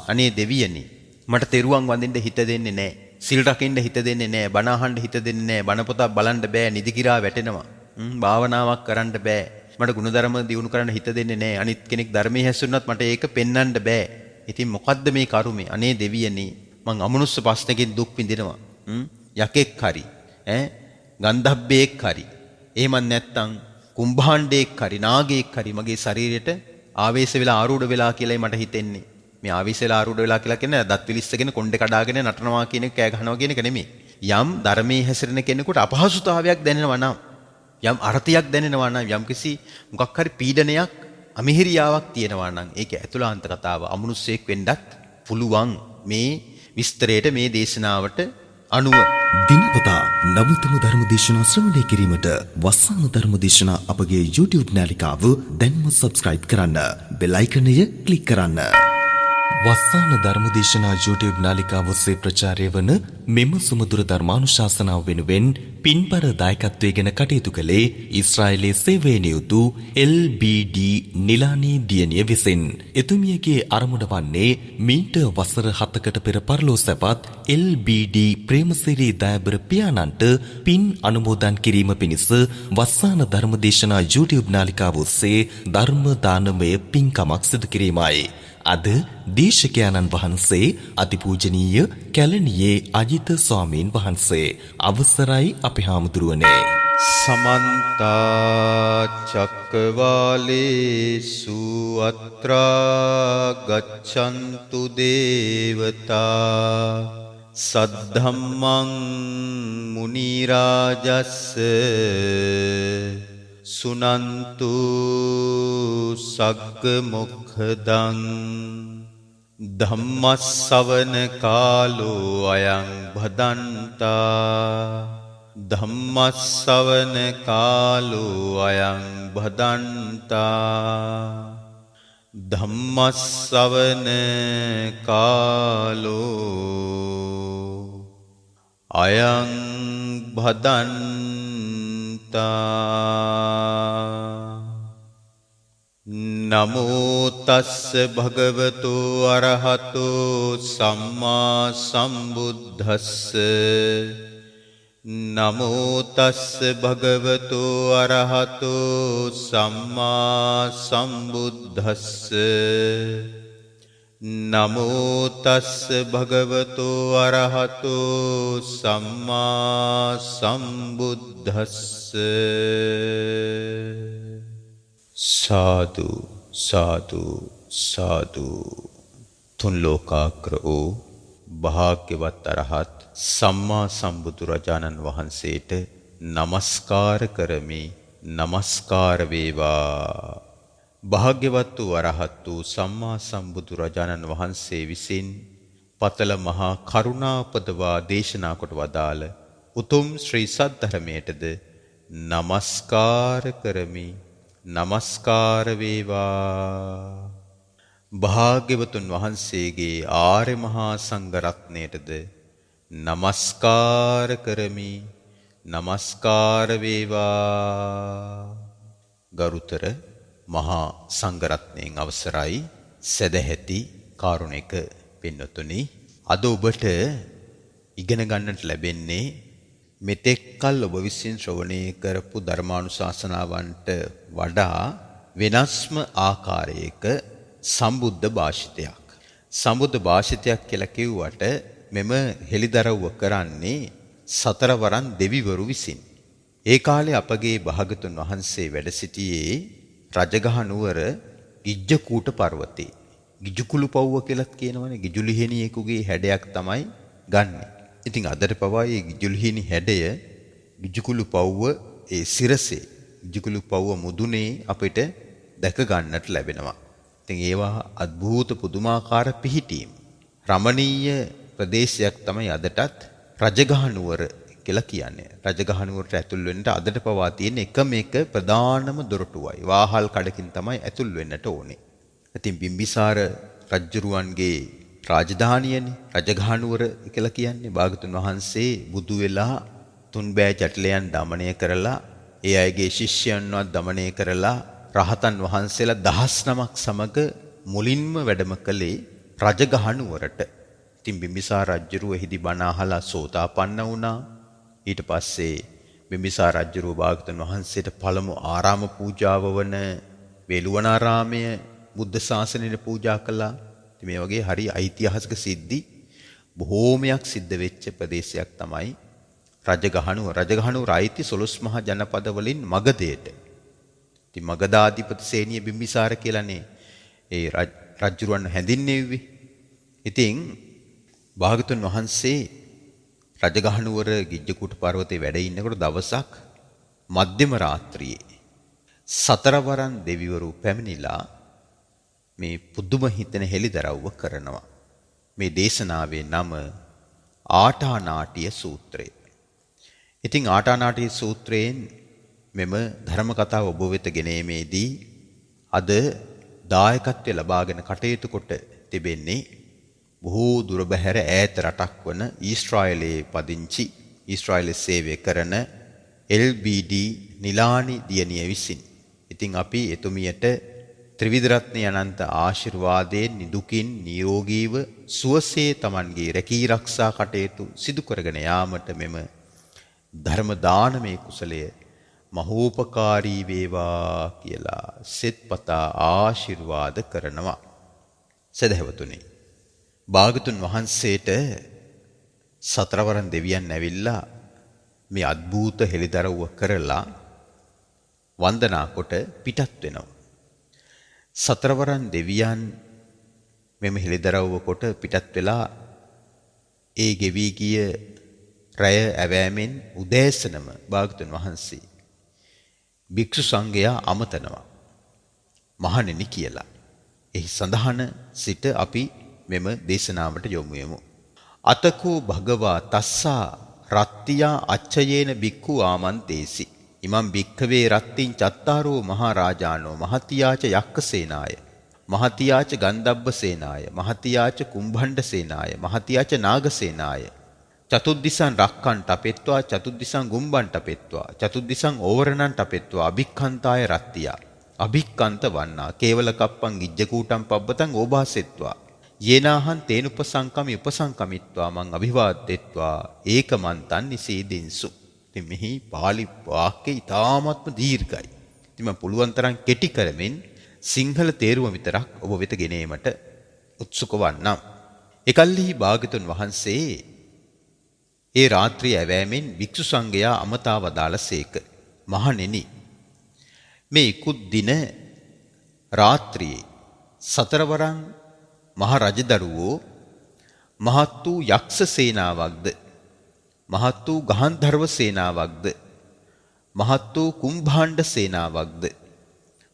අනේ දෙවියනි මට තෙරුවන් වඳින්න හිත දෙන්නේ නැහැ. සිල් රකින්න හිත දෙන්නේ නැහැ. බණ අහන්න හිත දෙන්නේ නැහැ. බණ පොතක් බලන්න බෑ. නිදි කිරා වැටෙනවා. භාවනාවක් කරන්න බෑ. මට ගුණධර්ම දියුණු කරන්න හිත දෙන්නේ නැහැ. අනිත් කෙනෙක් ධර්මයේ හැසිරුණත් මට ඒක පෙන්වන්න බෑ. ඉතින් මොකද්ද මේ කරුමේ? අනේ දෙවියනි මං අමනුෂ්‍ය ප්‍රශ්නකින් දුක් විඳිනවා. යකෙක් හරි ගන්ධබ්බෙක් හරි එහෙම නැත්නම් කුම්භාණ්ඩෙක් හරි නාගයෙක් හරි මගේ ශරීරයට ආවේශ වෙලා ආරූඪ වෙලා කියලායි මට හිතෙන්නේ. මේ ආවේශ වෙලා ආරූඪ වෙලා කියලා කියන්නේ දත් විලිස්සගෙන කොණ්ඩේ කඩාගෙන නටනවා කියන එක කෑ ගහනවා කියන එක නෙමෙයි. යම් ධර්මයේ හැසිරෙන කෙනෙකුට අපහසුතාවයක් දැනෙනවා නම් යම් අර්ථයක් දැනෙනවා නම් යම් කිසි මොකක් හරි පීඩනයක් අමිහිරියාවක් තියෙනවා නම් ඒක ඇතුළාන්ත කතාව අමනුෂ්‍යෙක් වෙන්නත් පුළුවන්. මේ විස්තරයට මේ දේශනාවට අනුව දිනපතා නවතම ධර්ම දේශනා ශ්‍රවණය කිරීමට වස්සාන ධර්ම දේශනා අපගේ YouTube නාලිකාව දැන්ම subscribe කරන්න. බෙල් අයිකනය ක්ලික් කරන්න. වස්සාන ධර්ම දේශනා YouTube නාලිකාව ඔස්සේ ප්‍රචාරය වන මෙම සුමధుර ධර්මානුශාසනාව වෙනුවෙන් පින්බර දායකත්වයෙන් කටයුතු කළේ ඊශ්‍රායලයේ සේවයේ නියුතු LBD නිලානී දියණිය විසින්. එතුමියගේ අරමුණ වන්නේ මීට වසර 7කට පෙර පරලෝසපත් LBD ප්‍රේමසිරි දයාබර පියාණන්ට පින් අනුමෝදන් කිරීම පිණිස වස්සාන ධර්ම දේශනා YouTube නාලිකාව ඔස්සේ ධර්ම දානමය පින්කමක් සිදු කිරීමයි. අද දේශකයන්න් වහන්සේ අතිපූජනීය කැලණියේ අජිත ස්වාමීන් වහන්සේ අවසරයි අපේ හාමුදුරුවනේ. සමන්ත චක්කවාලේසු අත්‍රා ගච්ඡන්තු දේවතා සද්ධම්මං මුනි රාජස්ස සුනන්තු සග්ග මොක්ඛදං ධම්මස්සවන කාලෝ අයං භදන්තා ධම්මස්සවන කාලෝ අයං භදන්තා ධම්මස්සවන කාලෝ අයං භදන්තා. නමෝ තස්ස භගවතු අරහතෝ සම්මා සම්බුද්දස්ස නමෝ තස්ස භගවතු අරහතෝ සම්මා සම්බුද්දස්ස නමෝ තස්ස භගවතු අරහතෝ සම්මා සම්බුද්දස්ස. සාදු සාදු සාදු. තුන් ලෝකාග්‍ර වූ භාග්‍යවත් අරහත් සම්මා සම්බුදුරජාණන් වහන්සේට නමස්කාර කරමි. නමස්කාර වේවා. භාග්‍යවත් වූ අරහත් වූ සම්මා සම්බුදුරජාණන් වහන්සේ විසින් පතල මහා කරුණාපදවා දේශනා කොට වදාළ උතුම් ශ්‍රී සද්ධර්මයටද නමස්කාර කරමි. නමස්කාර වේවා. භාග්‍යවතුන් වහන්සේගේ ආර්ය මහා සංඝ රත්නයටද නමස්කාර කරමි. නමස්කාර වේවා. ගරුතර මහා සංඝරත්නයන් අවසරයි සදැහැති කාරුණික පින්වතුනි, අද ඔබට ඉගෙන ගන්නට ලැබෙන්නේ මෙතෙක් කල් ඔබ විසින් ශ්‍රවණය කරපු ධර්මානුශාසනාවන්ට වඩා වෙනස්ම ආකාරයක සම්බුද්ධ භාෂිතයක්. සම්බුද්ධ භාෂිතයක් කියලා කිව්වට මෙම හෙළිදරව්ව කරන්නේ සතරවරන් දෙවිවරු විසින්. ඒ කාලේ අපගේ භාගතුන් වහන්සේ වැඩ සිටියේ රජගහ නුවර ගිජ්ජකූට පර්වතේ. ගිජුකුළු පව්ව කියලාත් කියනවනේ. ගිජුලිහෙණියෙකුගේ හැඩයක් තමයි ගන්නෙ. ඉතින් අදට පවා මේ ගිජුලිහෙණි හැඩය ගිජුකුළු පව්ව ඒ සිරසේ ගිජුකුළු පව්ව මුදුනේ අපිට දැක ගන්නට ලැබෙනවා. ඉතින් ඒවා අద్භූත පුදුමාකාර පිහිටීම්. රමණීය ප්‍රදේශයක් තමයි අදටත් රජගහ නුවර කියලා කියන්නේ. රජගහ නුවරට ඇතුල් වෙන්නට අදට පවා තියෙන එකම එක ප්‍රධානම දොරටුවයි. වාහල් කඩකින් තමයි ඇතුල් වෙන්නට ඕනේ. ඉතින් බිම්බිසාර රජුරුවන්ගේ රාජධානියනේ රජගහ නුවර කියලා කියන්නේ. භාගතුන් වහන්සේ බුදු වෙලා තුන්බෑ ජටිලයන් দমনය කරලා ඒ අයගේ ශිෂ්‍යයන්වත් দমনය කරලා රහතන් වහන්සේලා 19ක් සමග මුලින්ම වැඩම කළේ රජගහනුවරට. ඉතින් බිම්බිසාර රජුරුව එහිදී බණ අහලා සෝතාපන්න වුණා. ඊට පස්සේ බිම්බිසාර රජුරුව භාග්‍යවතුන් වහන්සේට පළමු ආරාම පූජාව වන වේළුවනාරාමය බුද්ධ ශාසනයට පූජා කළා. ඉතින් මේ වගේ හරි ඓතිහාසික සිද්ධි බොහෝමයක් සිද්ධ වෙච්ච ප්‍රදේශයක් තමයි රජගහනුවර. රජගහනුවර අයිති 12 මහා ජනපද වලින් මගධයට. ඉතින් මගධාධිපති සේනිය බිම්බිසාර කියලානේ ඒ රජුරවන්න හැඳින්වෙව්වේ. ඉතින් භාග්‍යවතුන් වහන්සේ රජගහනුවර ගිජ්ජකූට පර්වතයේ වැඩ ඉන්නකොට දවසක් මධ්‍යම රාත්‍රියේ සතරවරන් දෙවිවරු පැමිණිලා මේ පුදුම හිතෙන හෙළිදරව්ව කරනවා. මේ දේශනාවේ නම ආටානාටිය සූත්‍රය. ඉතින් ආටානාටිය සූත්‍රයෙන් මෙම ධර්ම කතාව ඔබ වෙත ගෙනීමේදී අද දායකත්වය ලබාගෙන කටයුතු කොට තිබෙන්නේ බොහෝ දුර බැහැර ඈත රටක් වන ඊශ්‍රායලයේ පදිංචි ඊශ්‍රායලයේ සේවය කරන LBD නිලානි දියණිය විසින්. ඉතින් අපි එතුමියට ත්‍රිවිධ රත්නයේ අනන්ත ආශිර්වාදයෙන් නිදුකින් නිරෝගීව සුවසේ Tamanගේ රැකී ආරක්ෂා කටයුතු සිදු කරගෙන යාමට මෙම ධර්ම දානමේ කුසලය මහෝපකාරී වේවා කියලා සෙත්පතා ආශිර්වාද කරනවා. සදහවතුනි, භාගතුන් වහන්සේට සතරවරන් දෙවියන් ඇවිල්ලා මේ අద్භූත හෙළිදරව්ව කරලා වන්දනා කොට පිටත් වෙනවා. සතරවරන් දෙවියන් මෙම හෙළිදරව්ව කොට පිටත් වෙලා ඒ ගෙවි ගිය රැය ඇවෑමෙන් උදෑසනම භාගතුන් වහන්සේ භික්ෂු සංඝයා අමතනවා මහණෙනි කියලා. එහි සඳහන සිට අපි මෙම දේශනාවට යොමු වෙමු. අතකෝ භගවා තස්සා රත්තියා අච්චයේන බික්ඛු ආමන්තේසි. ඉමම් භික්ඛවේ රත්තින් චත්තාරෝ මහරජානෝ මහතියාච යක්ඛසේනාය මහතියාච ගන්ධබ්බ සේනාය මහතියාච කුම්භණ්ඩ සේනාය මහතියාච නාගසේනාය චතුද්දිසං රක්ඛන් තපෙත්වා චතුද්දිසං ගුම්බන් තපෙත්වා චතුද්දිසං ඕවරණන් තපෙත්වා අභික්ඛන්තාය රත්තියා අභික්ඛන්ත වන්නා කේවල කප්පං ගිජ්ජකූටම් පබ්බතං ඕභාසෙත්වා යේනාහං තේනුපසංකමි උපසංකමිත්වා මං අභිවාදෙත්වා ඒකමන්තං නිසීදින්සු. ඉතින් මෙහි පාලි වාක්‍යය ඉතාමත්ම දීර්ඝයි. ඉතින් මම පුළුවන් තරම් කෙටි කරමින් සිංහල තේරුම විතරක් ඔබ වෙත ගෙනීමට උත්සුක වන්නම්. එකල්හි භාග්‍යවතුන් වහන්සේ ඒ රාත්‍රිය ඇවෑමෙන් භික්ෂු සංඝයා අමතා වදාළසේක. මහණෙනි, මේ ඉකුත් දින රාත්‍රියේ සතරවරන් මහ රජදරුවෝ මහත් වූ යක්ෂ සේනාවක්ද මහත් වූ ගහන්ධර්ව සේනාවක්ද මහත් වූ කුම්භාණ්ඩ සේනාවක්ද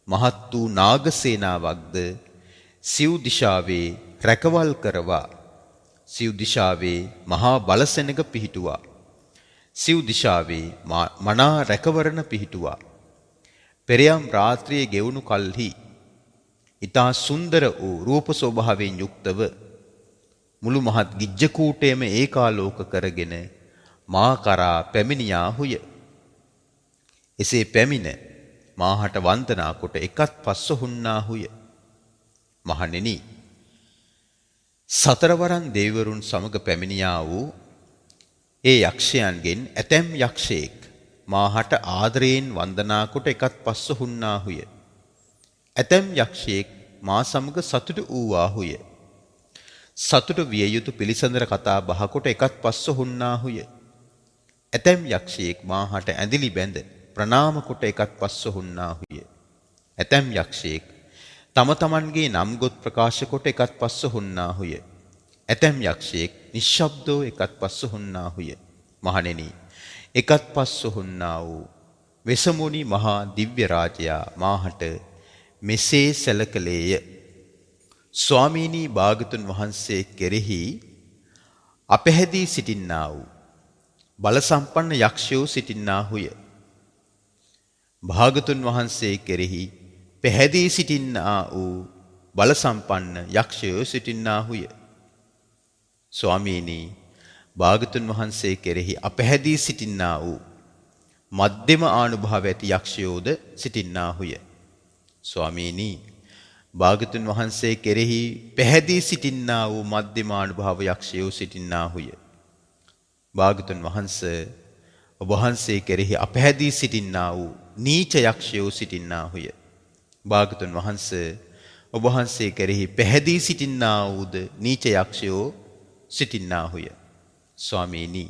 මහත් වූ නාග සේනාවක්ද සිව් දිශාවේ රැකවල් කරවා සිව් දිශාවේ මහා බලසෙනග පිහිටුවා සිව් දිශාවේ මනා රැකවරණ පිහිටුවා පෙරයම් රාත්‍රියේ ගෙවුණු කල්හි ඉතා සුන්දර වූ රූප ස්වභාවයෙන් යුක්තව මුළු මහත් ගිජ්ජකූටයම ඒකාලෝක කරගෙන මා කරා පැමිණියාහුය. එසේ පැමිණ මාහට වන්දනා කොට එකත් පස්ස හුන්නාහුය. මහණෙනි, සතරවරන් දෙවිවරුන් සමග පැමිණියා වූ ඒ යක්ෂයන්ගෙන් ඇතැම් යක්ෂයෙක් මාහට ආදරයෙන් වන්දනා කොට එකත් පස්ස හුන්නාහුය. ඇතැම් යක්ෂයෙක් මා සමග සතුටු වූවාහුය. සතුටු විය යුතු පිළිසඳර කතා බහ කොට එකත් පස්ස හුන්නාහුය. ඇතැම් යක්ෂයෙක් මාහට ඇඳිලි බැඳ ප්‍රණාම කොට එකත් පස්ස හුන්නාහුය. ඇතැම් යක්ෂයෙක් තම තමන්ගේ නම් ගොත් ප්‍රකාශ කොට එකත් පස්ස හුන්නාහුය. ඇතැම් යක්ෂයෙක් නිශ්ශබ්දව එකත් පස්ස හුන්නාහුය. මහණෙනි, එකත් පස්ස හුන්නා වූ වෙසමුණි මහා දිව්‍ය රාජයා මාහට මෙසේ සැලකලේය. ස්වාමීනි, භාගතුන් වහන්සේ කෙරෙහි අපැහැදී සිටින්නා වූ බල සම්පන්න යක්ෂයෝ සිටින්නාහුය. භාගතුන් වහන්සේ කෙරෙහි පැහැදී සිටින්නා වූ බල සම්පන්න යක්ෂයෝ සිටින්නාහුය. ස්වාමීනි, භාගතුන් වහන්සේ කෙරෙහි අපැහැදී සිටින්නා වූ මධ්‍යම ආනුභාව ඇති යක්ෂයෝද සිටින්නාහුය. ස්වාමීනි, භාග්‍යතුන් වහන්සේ කෙරෙහි පැහැදී සිටින්නා වූ මධ්‍යමානුභාව යක්ෂයෝ සිටින්නාහුය. භාග්‍යතුන් වහන්සේ ඔබ වහන්සේ කෙරෙහි අපැහැදී සිටින්නා වූ නීච යක්ෂයෝ සිටින්නාහුය. භාග්‍යතුන් වහන්සේ ඔබ වහන්සේ කෙරෙහි පැහැදී සිටින්නා වූද නීච යක්ෂයෝ සිටින්නාහුය. ස්වාමීනි,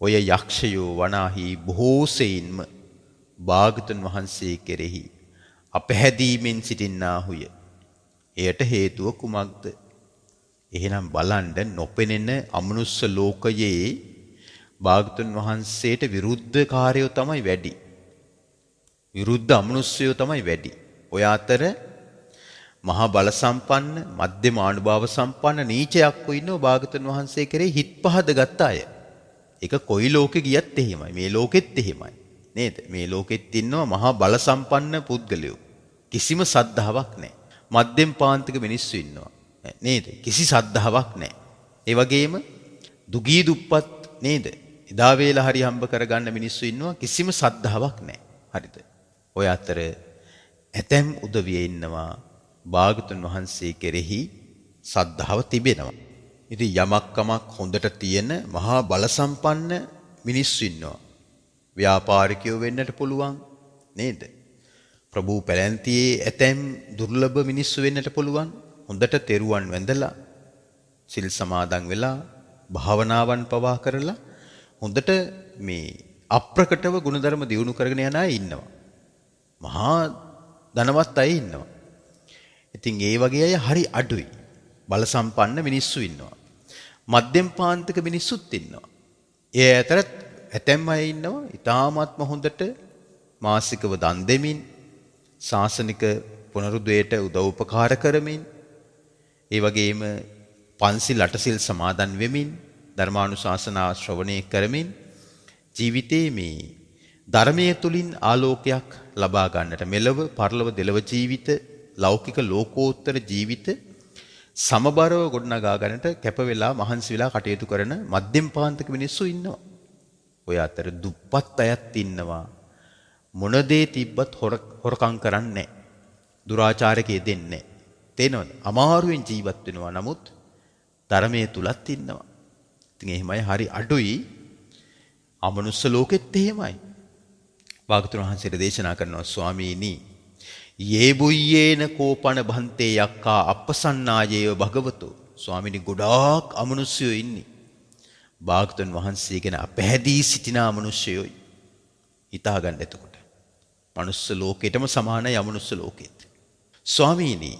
ඔය යක්ෂයෝ වනාහි බොහෝ සෙයින්ම භාග්‍යතුන් වහන්සේ කෙරෙහි අපැහැදීමෙන් සිටින්නාහුය. එයට හේතුව කුමක්ද? එහෙනම් බලන්න, නොපෙනෙන අමනුස්ස ලෝකයේ භාග්‍යතුන් වහන්සේට විරුද්ධකාරයෝ තමයි වැඩි. විරුද්ධ අමනුස්සයෝ තමයි වැඩි. ඔය අතර මහා බල සම්පන්න, මධ්‍යම ආනුභාව සම්පන්න නීචයක්ව ඉන්නව භාග්‍යතුන් වහන්සේ කෙරෙහි හිත් පහද ගත්ත අය. ඒක කොයි ලෝකෙ ගියත් එහෙමයි. මේ ලෝකෙත් එහෙමයි. නේද? මේ ලෝකෙත් ඉන්නවා මහා බල සම්පන්න පුද්ගලයෝ. කිසිම සද්ධාාවක් නැහැ. මධ්‍යම පාන්තික මිනිස්සු ඉන්නවා. නේද? කිසි සද්ධාාවක් නැහැ. ඒ වගේම දුගී දුප්පත් නේද? එදා වේලා හරි හම්බ කරගන්න මිනිස්සු ඉන්නවා. කිසිම සද්ධාාවක් නැහැ. හරිද? ඔය අතර ඇතැම් උදවිය ඉන්නවා භාග්‍යතුන් වහන්සේ කෙරෙහි සද්ධාව තිබෙනවා. ඉතින් යමක් කමක් හොඳට තියෙන මහා බල සම්පන්න මිනිස්සු ඉන්නවා. ව්‍යාපාරිකයෝ වෙන්නට පුළුවන් නේද? ප්‍රභූ පැලැන්තියේ ඇතැම් දුර්ලභ මිනිස්සු වෙන්නට පුළුවන්. හොඳට තෙරුවන් වැඳලා, සිල් සමාදන් වෙලා, භාවනාවන් පවා කරලා හොඳට මේ අප්‍රකටව ගුණධර්ම දියුණු කරගෙන යන අය ඉන්නවා. මහා ධනවත් අය ඉන්නවා. ඉතින් ඒ වගේ අය හරි අඩුයි. බල සම්පන්න මිනිස්සු ඉන්නවා. මධ්‍යම පාන්තික මිනිස්සුත් ඉන්නවා. ඒ අතරත් ඇතැම් අය ඉන්නවා ඊ타මාත්ම හොඳට මාසිකව දන් දෙමින්, ශාසනික පුනරුද්දේට උදව් උපකාර කරමින්, ඒ වගේම පන්සිල් අටසිල් සමාදන් වෙමින්, ධර්මානුශාසනා ශ්‍රවණය කරමින් ජීවිතයේ මේ ධර්මයේ තුලින් ආලෝකයක් ලබා ගන්නට, මෙලව පරලොව දෙලව ජීවිත, ලෞකික ලෝකෝත්තර ජීවිත සමබරව ගොඩනගා ගන්නට කැප වෙලා මහන්සි වෙලා කටයුතු කරන මධ්‍යම පාන්තික මිනිස්සු ඉන්නවා. ඔය අතර දුප්පත් අයත් ඉන්නවා. මොන දේ තිබ්බත් හොරකම් කරන්නේ නැහැ. දුරාචාරකයේ දෙන්නේ නැහැ. තේනවද? අමාරුවෙන් ජීවත් වෙනවා. නමුත් ධර්මයේ තුලත් ඉන්නවා. ඉතින් එහෙමයි හරි අඩුයි. අමනුස්ස ලෝකෙත් එහෙමයි. භාග්‍යවතුන් වහන්සේට දේශනා කරනවා, ස්වාමීනි, යේ බුයේන කෝපන භන්තේ යක්කා අප්පසන්නායේව භගවතෝ. ස්වාමීනි, ගොඩාක් අමනුස්සයෝ ඉන්නේ. භාග්‍යවතුන් වහන්සේ ගැන අපැහැදී සිටින අමනුෂ්‍යයෝයි. හිතා ගන්න එතකොට. මනුස්ස ලෝකෙටම සමානයි අමනුස්ස ලෝකෙත්. ස්වාමීනි,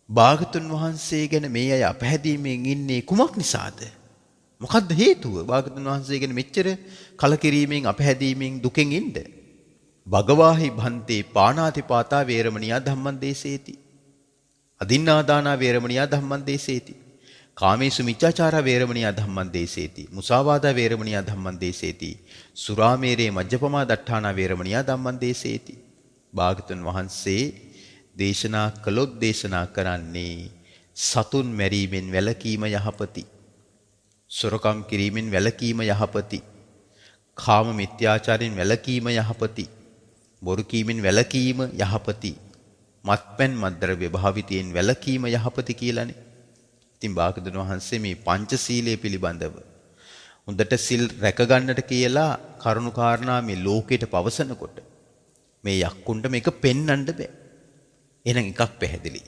භාග්‍යවතුන් වහන්සේ ගැන මේ අය අපැහැදීමෙන් ඉන්නේ කුමක් නිසාද? මොකද්ද හේතුව? භාග්‍යවතුන් වහන්සේ ගැන මෙච්චර කලකිරීමෙන්, අපැහැදීමෙන්, දුකෙන් ඉන්න. භගවාහි භන්තේ පාණාතිපාතා වේරමණියා ධම්මං දේසේති. අදින්නාදානා වේරමණියා ධම්මං දේසේති. කාමේසු මිච්ඡාචාරා වේරමණියා ධම්මං දේසේති. මුසාවාදා වේරමණියා ධම්මං දේසේති. සුරාමේරේ මජ්ජපමා දට්ඨානා වේරමණියා ධම්මං දේසේති. භාග්‍යවතුන් වහන්සේ දේශනා කළොත් දේශනා කරන්නේ සතුන් මැරීමෙන් වැළකීම යහපති. සොරකම් කිරීමෙන් වැළකීම යහපති. කාම මිත්‍යාචාරයෙන් වැළකීම යහපති. බොරු කීමෙන් වැළකීම යහපති. මත්පැන් මත්ද්‍රව්‍ය භාවිතයෙන් වැළකීම යහපති කියලානේ. ඉතින් භාග්‍යවතුන් වහන්සේ මේ පංචශීලයේ පිළිබඳව හොඳට සිල් රැක ගන්නට කියලා කරුණු කාරණා මේ ලෝකයට පවසනකොට මේ යක්කුන්ට මේක පෙන්වන්න බෑ. එහෙනම් එකක් පැහැදිලි.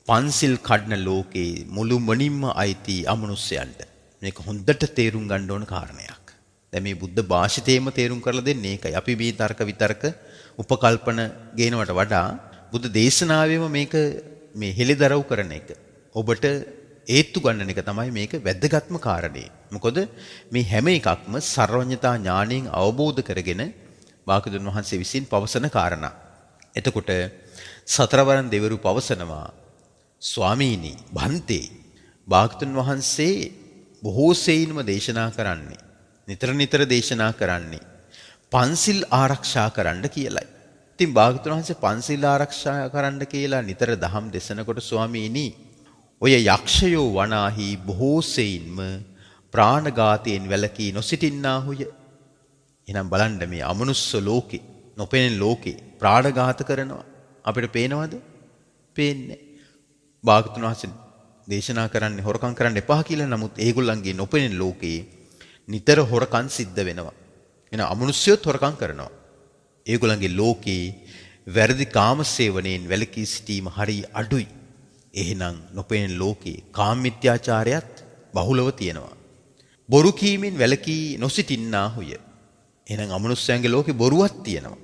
පන්සිල් කඩන ලෝකේ මුළුමනින්ම අයිති අමනුෂ්‍යයන්ට. මේක හොඳට තේරුම් ගන්න ඕන කාරණයක්. දැන් මේ බුද්ධ භාෂිතේම තේරුම් කරලා දෙන්නේ ඒකයි. අපි මේ තර්ක විතර්ක උපකල්පන ගේනවට වඩා බුද්ධ දේශනාවෙම මේක මේ හෙළිදරව් කරන එක. ඔබට ඒත්තු ගන්නන එක තමයි මේක වැදගත්ම කාරණේ. මොකද මේ හැම එකක්ම සර්වඥතා ඥාණයෙන් අවබෝධ කරගෙන භාග්‍යවතුන් වහන්සේ විසින් පවසන කාරණා. එතකොට සතරවරන් දෙවිවරු පවසනවා, ස්වාමීනි භන්තේ, භාග්‍යවතුන් වහන්සේ බොහෝ සෙයින්ම දේශනා කරන්නේ, නිතර නිතර දේශනා කරන්නේ පන්සිල් ආරක්ෂා කරන්න කියලයි. ඉතින් භාග්‍යවතුන් වහන්සේ පන්සිල් ආරක්ෂා කරන්න කියලා නිතර දහම් දේශනකොට, ස්වාමීනි, ඔය යක්ෂයෝ වනාහි බොහෝ සෙයින්ම ප්‍රාණඝාතයෙන් වැළකී නොසිටින්නාහුය. එහෙනම් බලන්න මේ අමනුස්ස ලෝකේ, නොපෙනෙන ලෝකේ ප්‍රාණඝාත කරනවා. අපිට පේනවද? පේන්නේ. භාගතුන් වහන්සේ දේශනා කරන්නේ හොරකම් කරන්න එපා කියලා. නමුත් ඒගොල්ලන්ගේ නොපෙනෙන ලෝකේ නිතර හොරකම් සිද්ධ වෙනවා. එන අමනුෂ්‍යයොත් හොරකම් කරනවා. ඒගොල්ලන්ගේ ලෝකේ වැරදි කාම සේවනයෙන් වැළකී සිටීම හරි අඩුයි. එහෙනම් නොපෙනෙන ලෝකේ කාමමිත්‍යාචාරයත් බහුලව තියෙනවා. බොරු කීමෙන් වැළකී නොසිටින්නාහුය. එහෙනම් අමනුෂ්‍යයන්ගේ ලෝකේ බොරුවක් තියෙනවා.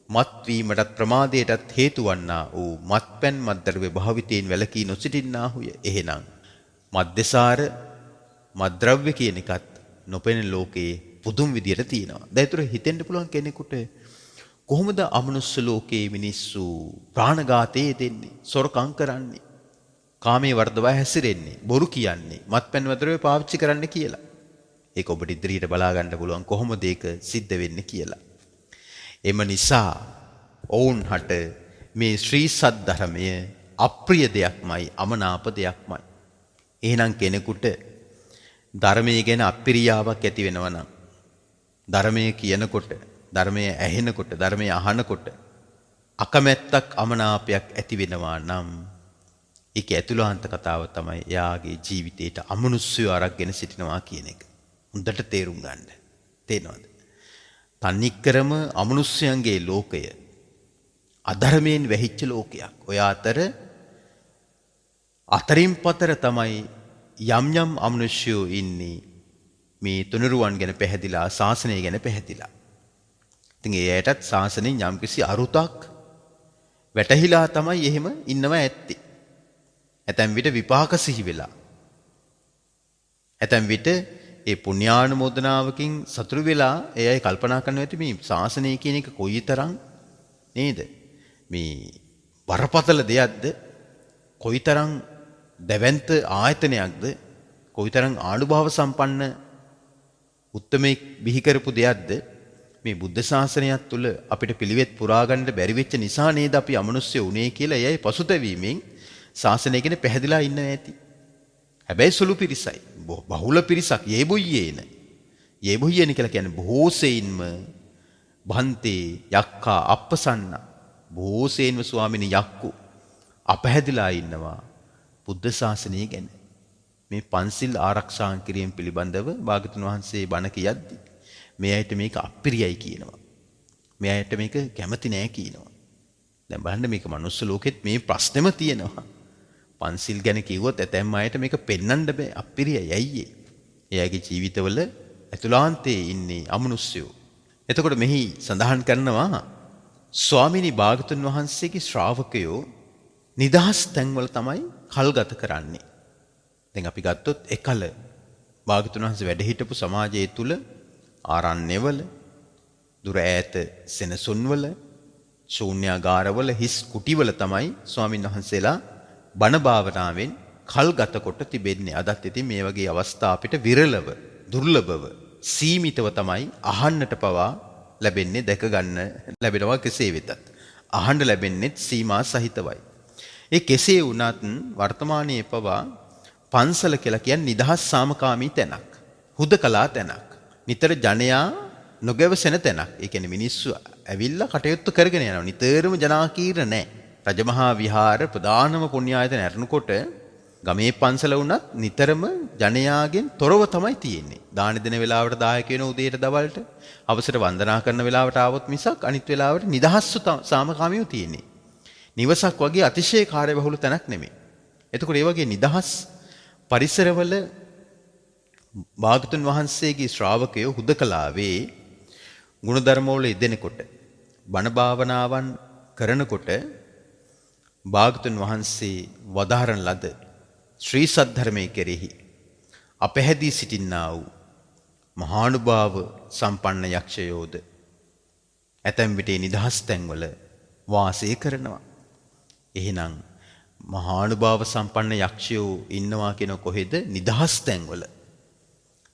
මත් වීමටත් ප්‍රමාදයටත් හේතු වන්නා වූ මත්පැන් මත්ද්‍රව්‍ය භාවිතයෙන් වැළකී නොසිටින්නාහුය. එහෙනම් මද්දසාර මත්ද්‍රව්‍ය කියන එකත් නොපෙනෙන ලෝකේ පුදුම විදියට තියෙනවා. දැන් ඒතර හිතෙන්න පුළුවන් කෙනෙකුට කොහොමද අමනුෂ්‍ය ලෝකයේ මිනිස්සු ප්‍රාණඝාතයේ දෙන්නේ, සොරකම් කරන්නේ, කාමයේ වර්ධවා හැසිරෙන්නේ, බොරු කියන්නේ, මත්පැන් මත්ද්‍රව්‍ය පාවිච්චි කරන්න කියලා. ඒක ඔබට ඉදිරියට බලා ගන්න පුළුවන් කොහොමද ඒක සිද්ධ වෙන්නේ කියලා. එම නිසා ඔවුන් හට මේ ශ්‍රී සද්ධර්මය අප්‍රිය දෙයක්මයි, අමනාප දෙයක්මයි. එහෙනම් කෙනෙකුට ධර්මයේ ගැන අප්‍රියාවක් ඇති වෙනවා නම්, ධර්මයේ කියනකොට, ධර්මයේ ඇහෙනකොට, ධර්මයේ අහනකොට අකමැත්තක්, අමනාපයක් ඇති වෙනවා නම් ඒක ඇතුළාන්ත කතාව තමයි එයාගේ ජීවිතේට අමනුෂ්‍යව අරගෙන සිටිනවා කියන එක. හොඳට තේරුම් ගන්න. තේනවද? තනික්කරම අමනුෂ්‍යයන්ගේ ලෝකය අධර්මයෙන් වැහිච්ච ලෝකයක්. ඔය අතරින් පතර තමයි යම් යම් අමනුෂ්‍යයෝ ඉන්නේ මේ තුනුරුවන් ගැන පැහැදිලා, ශාසනය ගැන පැහැදිලා. ඉතින් ඒ ඇයටත් ශාසනයෙන් යම්කිසි අරුතක් වැටහිලා තමයි එහෙම ඉන්නවා ඇත්තේ. ඇතැම් විට විපාක සිහි වෙලා. ඇතැම් විට ඒ පුණ්‍යානුමෝදනාවකින් සතුරු වෙලා ඒ අය කල්පනා කරනවා ඇති මේ ශාසනය කියන එක කොයිතරම් නේද? මේ බරපතල දෙයක්ද? කොයිතරම් දැවැන්ත ආයතනයක්ද? කොයිතරම් ආනුභාව සම්පන්න උත්තමෙක් බිහි කරපු දෙයක්ද? මේ බුද්ධ ශාසනයත් තුළ අපිට පිළිවෙත් පුරා ගන්න බැරි වෙච්ච නිසා නේද අපි අමනුෂ්‍ය උනේ කියලා එයයි පසුතැවීමෙන් ශාසනය ගැන පැහැදිලා ඉන්න ඇති. හැබැයි සුළු පිරිසයි. බහුල පිරිසක් යේබුයේන. යේබුයේන කියලා කියන්නේ බොහෝ සෙයින්ම භන්තේ යක්ඛා අප්පසන්න. බොහෝ සෙයින්ම ස්වාමිනී යක්කු අපහැදිලා ඉන්නවා බුද්ධ ශාසනය ගැන. මේ පන්සිල් ආරක්ෂා කිරීම පිළිබඳව භාගතුන් වහන්සේ බණ කියද්දී මේ අයට මේක අප්‍රියයි කියනවා. මේ අයට මේක කැමති නෑ කියනවා. දැන් බලන්න මේක මනුස්ස ලෝකෙත් මේ ප්‍රශ්නෙම තියෙනවා. පන්සිල් ගැන කිව්වොත් ඇතැම් අයට මේක පෙන්වන්න බෑ, අප්‍රියයි. ඇයි ඒ? එයාගේ ජීවිතවල ඇතුළාන්තයේ ඉන්නේ අමනුෂ්‍යයෝ. එතකොට මෙහි සඳහන් කරනවා ස්වාමිනී භාගතුන් වහන්සේගේ ශ්‍රාවකයෝ නිදහස් තැන්වල තමයි කල් ගත කරන්නේ. දැන් අපි ගත්තොත් එකල භාගතුන් වහන්සේ වැඩ හිටපු සමාජය තුල ආරණ්‍යවල, දුර ඈත සෙනසුන්වල, ශූන්‍යාගාරවල, හිස් කුටිවල තමයි ස්වාමින් වහන්සේලා බණ භාවනාවෙන් කල් ගත කොට තිබෙන්නේ. අදත් ඉතින් මේ වගේ අවස්ථා අපිට විරලව, දුර්ලභව, සීමිතව තමයි අහන්නට පවා ලැබෙන්නේ, දැක ගන්න ලැබෙනවා. කෙසේ වෙතත් අහන්න ලැබෙන්නේ සීමා සහිතවයි. ඒ කෙසේ වුණත් වර්තමානයේ පවා පන්සල කියලා කියන්නේ නිදහස් සාමකාමී තැනක්, හුදකලා තැනක්, නිතර ජනයා නොගැවසෙන තැනක්. ඒ කියන්නේ මිනිස්සු ඇවිල්ලා කටයුතු කරගෙන යනවා. නිතරම ජනාකීර්ණ නැහැ. රජමහා විහාර ප්‍රධානම පුණ්‍යායතන ඇරෙනකොට ගමේ පන්සල වුණත් නිතරම ජනයාගෙන් තොරව තමයි තියෙන්නේ. දාන දෙන වෙලාවට දායක වෙන උදේට දවල්ට, අවසර වන්දනා කරන වෙලාවට ආවොත් මිසක් අනිත් වෙලාවට නිදහස්ව සාමකාමීව තියෙන්නේ. නිවසක් වගේ අතිශය කාර්යබහුල තැනක් නෙමෙයි. එතකොට ඒ වගේ නිදහස් පරිසරවල භාගතුන් වහන්සේගේ ශ්‍රාවකයෝ හුදකලාවේ ගුණධර්මවල යෙදෙනකොට, බණ භාවනාවන් කරනකොට භාගතුන් වහන්සේ වදාරන ලද ශ්‍රී සද්ධර්මයේ කෙරෙහි අපැහැදී සිටින්නා වූ මහානුභාව සම්පන්න යක්ෂයෝද ඇතැම් විට නිදහස් තැන්වල වාසය කරනවා. එහෙනම් මහානුභාව සම්පන්න යක්ෂයෝ ඉන්නවා කියන කොහෙද? නිදහස් තැන්වල.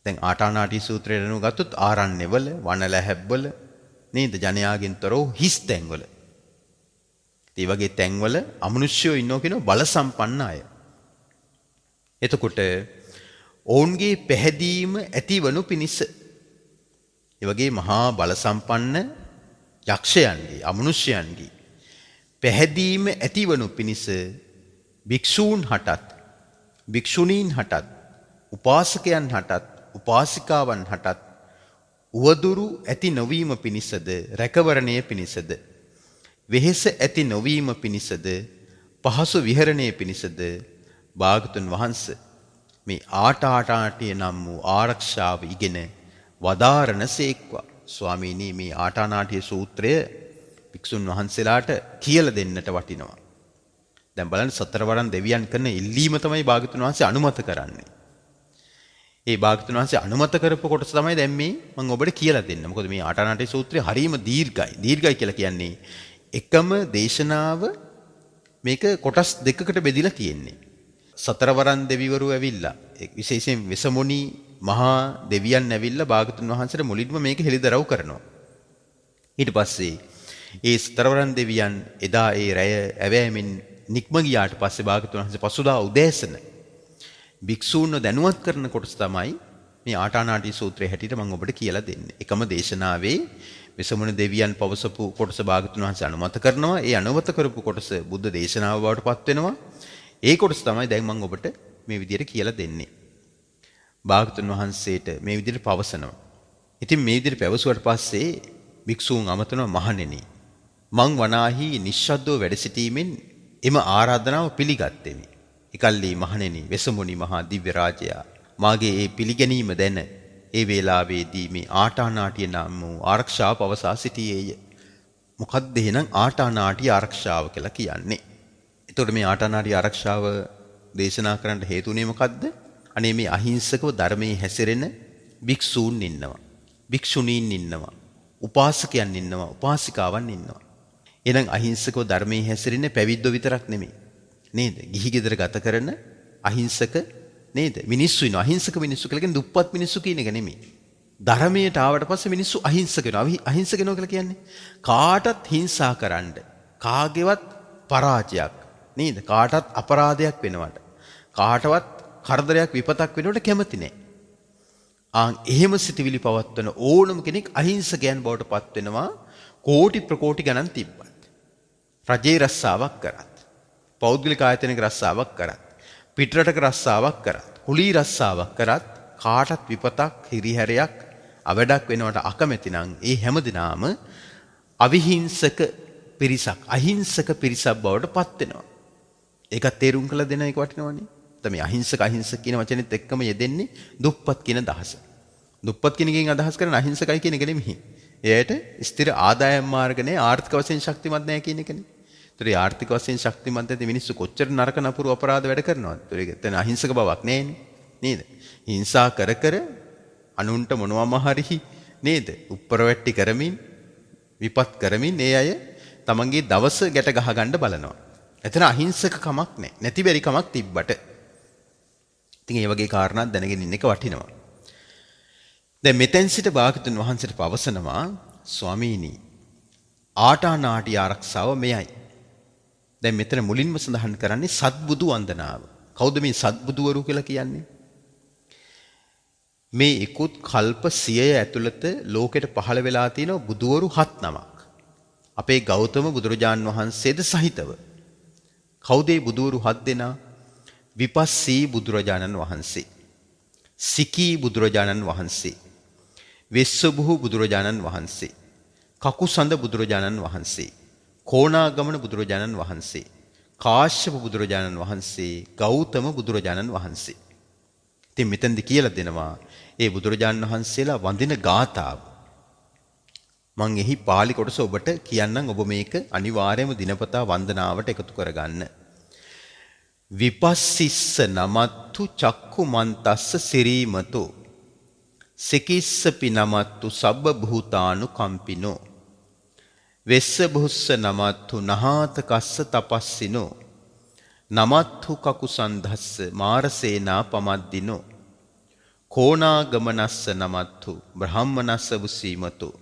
දැන් ආටානාටි සූත්‍රය අනුව ගත්තොත් ආරණ්‍යවල, වනලැහැබ්වල නේද? ජනයාගෙන් තොරව හිස් තැන්වල. ඒ වගේ තැන්වල අමනුෂ්‍යයෝ ඉන්නෝ කියන බල සම්පන්න අය. එතකොට ඔවුන්ගේ පැහැදීම ඇතිවනු පිණිස ඒ වගේ මහා බල සම්පන්න යක්ෂයන්ගේ, අමනුෂ්‍යයන්ගේ පැහැදීම ඇතිවනු පිණිස භික්ෂූන් හටත් භික්ෂුණීන් හටත් උපාසකයන් හටත් උපාසිකාවන් හටත් උවදුරු ඇති නොවීම පිණිසද රැකවරණය පිණිසද වෙහෙස ඇති නොවීම පිණිසද පහසු විහරණය පිණිසද භාගතුන් වහන්සේ මේ ආටාටාටිය නම් වූ ආරක්ෂාව ඉගෙන වදාරණ සේක්වා. ස්වාමීනි මේ ආටානාටිය සූත්‍රය භික්ෂුන් වහන්සේලාට කියලා දෙන්නට වටිනවා. දැන් බලන්න සතරවරන් දෙවියන් කරන ඉල්ලීම තමයි භාගතුන් වහන්සේ අනුමත කරන්නේ. ඒ භාගතුන් වහන්සේ අනුමත කරපු කොටස තමයි දැන් මේ මම ඔබට කියලා දෙන්න. මොකද මේ ආටානාටිය සූත්‍රය හරීම දීර්ඝයි. දීර්ඝයි කියලා කියන්නේ එකම දේශනාව මේක කොටස් දෙකකට බෙදිලා තියෙන්නේ. සතරවරන් දෙවිවරු ඇවිල්ලා විශේෂයෙන් වෙසමුණි මහා දෙවියන් ඇවිල්ලා භාගතුන් වහන්සේට මුලින්ම මේක හෙළිදරව් කරනවා. ඊට පස්සේ ඒ සතරවරන් දෙවියන් එදා ඒ රැය ඇවෑමෙන් නික්ම ගියාට පස්සේ භාගතුන් වහන්සේ පසුදා උදෑසන භික්ෂූන්ව දැනුවත් කරන කොටස තමයි මේ ආටානාටි සූත්‍රයේ හැටියට මම ඔබට කියලා දෙන්නේ. එකම දේශනාවේ වෙසමුණි දෙවියන් පවසපු කොටස භාගතුන් වහන්සේ අනුමත කරනවා. ඒ අනුමත කරපු කොටස බුද්ධ දේශනාව බවට පත් වෙනවා. ඒ කොටස තමයි දැන් මම ඔබට මේ විදිහට කියලා දෙන්නේ. භාගතුන් වහන්සේට මේ විදිහට පවසනවා. ඉතින් මේ විදිහට පැවසුවට පස්සේ භික්ෂූන් අමතනවා මහණෙනි මං වනාහි නිශ්ශබ්දව වැඩ සිටීමෙන් එම ආරාධනාව පිළිගත්තෙමි. එකල්ලි මහණෙනි වෙසමුණි මහා දිව්‍ය රාජයා මාගේ ඒ පිළිගැනීම දැන ඒ වේලාවේදී මේ ආටානාටිය නම් වූ ආරක්ෂාව පවසා සිටියේය. මොකක්ද එහෙනම් ආටානාටිය ආරක්ෂාව කියලා කියන්නේ? එතකොට මේ ආටානාටිය ආරක්ෂාව දේශනා කරන්න හේතුනේ මොකද්ද? අනේ මේ අහිංසකව ධර්මයේ හැසිරෙන භික්ෂූන් ඉන්නවා. භික්ෂුණීන් ඉන්නවා. උපාසකයන් ඉන්නවා. උපාසිකාවන් ඉන්නවා. එහෙනම් අහිංසකව ධර්මයේ හැසිරෙන පැවිද්දෝ විතරක් නෙමෙයි. නේද? ගිහි ගෙදර ගත කරන අහිංසක නේද? මිනිස්සු ඉන්නවා. අහිංසක මිනිස්සු කියලා කියන්නේ දුප්පත් මිනිස්සු කියන එක නෙමෙයි. ධර්මයට ආවට පස්සේ මිනිස්සු අහිංසක වෙනවා. අහිංසක වෙනවා කියලා කියන්නේ කාටත් හිංසා කරන්න කාගේවත් පරාජයක් නේද? කාටත් අපරාධයක් වෙනවට කාටවත් කරදරයක් විපතක් වෙනවට කැමති නැහැ. එහෙම සිටිවිලි පවත්වන ඕනම කෙනෙක් අහිංසකයන් බවට පත් වෙනවා. කෝටි ප්‍රකෝටි ගණන් තිබ්බත්. රජේ රස්සාවක් කරත්, පෞද්ගලික ආයතනයක රස්සාවක් කරත්, පිටරටක රස්සාවක් කරත්, කුලී රස්සාවක් කරත් කාටත් විපතක්, හිරිහැරයක්, අවඩක් වෙනවට අකමැති නම් ඒ හැමදිනාම අවිහිංසක පිරිසක්, අහිංසක පිරිසක් බවට පත් වෙනවා. ඒකත් තේරුම් කළ දෙන එක වටිනවනේ. තමයි අහිංසක කියන වචනේත් එක්කම යෙදෙන්නේ දුප්පත් කියන අදහස. දුප්පත් කියන එකෙන් අදහස් කරන අහිංසකයි කියන එක නෙමෙයි. එයාට ස්ථිර ආදායම් මාර්ග නැහැ, ආර්ථික වශයෙන් ශක්තිමත් නැහැ කියන එකනේ. ඒතර ඒ ආර්ථික වශයෙන් ශක්තිමත් නැති මිනිස්සු කොච්චර නරක නපුරු අපරාධ වැඩ කරනවද? ඒතර ඒක එතන අහිංසක බවක් නැහැනේ. නේද? හිංසා කර කර අනුන්ට මොනවම හරි නේද? උප්පරවැට්ටි කරමින් විපත් කරමින් ඒ අය තමන්ගේ දවස ගැට ගහ ගන්න බලනවා. එතන අහිංසක කමක් නැහැ. නැති බැරි කමක් තිබ්බට. ඉතින් මේ වගේ කාරණා දැනගෙන ඉන්න එක වටිනවා. දැන් මෙතෙන් සිට භාගතුන් වහන්සේට පවසනවා ස්වාමීනි ආටානාටි ආරක්ෂාව මෙයයි. දැන් මෙතන මුලින්ම සඳහන් කරන්නේ සත්බුදු වන්දනාව. කවුද මේ සත්බුදුවරු කියලා කියන්නේ? මේ ඉක්ුත් කල්ප 100 ඇතුළත ලෝකෙට පහළ වෙලා තියෙන බුදුවරු 7 නමක්. අපේ ගෞතම බුදුරජාන් වහන්සේද සහිතව. කවුද මේ බුදුවරු 7 දෙනා? විපස්සී බුදුරජාණන් වහන්සේ, සිකී බුදුරජාණන් වහන්සේ, වෙස්සබුහු බුදුරජාණන් වහන්සේ, කකුසඳ බුදුරජාණන් වහන්සේ, කෝණාගමන බුදුරජාණන් වහන්සේ, කාශ්‍යප බුදුරජාණන් වහන්සේ, ගෞතම බුදුරජාණන් වහන්සේ. ඉතින් මෙතෙන්දි කියලා දෙනවා ඒ බුදුරජාණන් වහන්සේලා වඳින ගාථාව. මම එහි පාලි කොටස ඔබට කියන්නම්, ඔබ මේක අනිවාර්යයෙන්ම දිනපතා වන්දනාවට එකතු කරගන්න. විපස්සිස්ස නමත්තු චක්කුමන්තස්ස සිරීමතෝ සිකිස්සපි නමත්තු සබ්බ භූතානු කම්පිනෝ වෙස්ස බුස්ස නමත්තු නහාතකස්ස තපස්සිනෝ නමත්තු කකුසන්ධස්ස මාරසේනා පමද්දිනෝ කෝණාගමනස්ස නමත්තු බ්‍රහ්මනස්ස වුසීමතෝ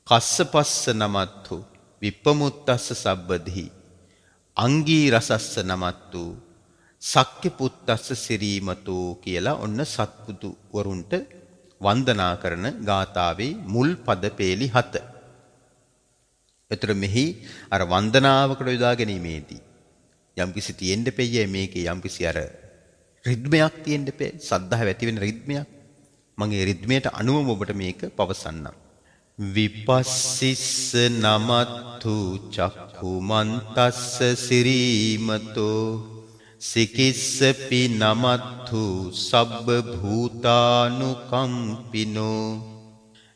කස්සපස්ස නමත්තු විප්පමුත්තස්ස සබ්බධි අංගී රසස්ස නමත්තු සක්්‍ය පුත්තස්ස සිරීමතෝ කියලා ඔන්න සත්බුදු වරුන්ට වන්දනා කරන ගාථාවේ මුල් පද පේලි 7. එතර මෙහි අර වන්දනාවකට යොදා ගැනීමේදී යම්කිසි තියෙන්න දෙපෙයි මේකේ යම්කිසි අර රිද්මයක් තියෙන්න දෙපේ. සද්ධාව ඇති වෙන රිද්මයක්. මගේ රිද්මයට අනුවම ඔබට මේක පවසන්නම්. විපස්සිස්ස නමත්තු චක්ඛුමන්තස්ස සිරීමතෝ සිකිස්සපි නමත්තු සබ්බ භූතානුකම්පිනෝ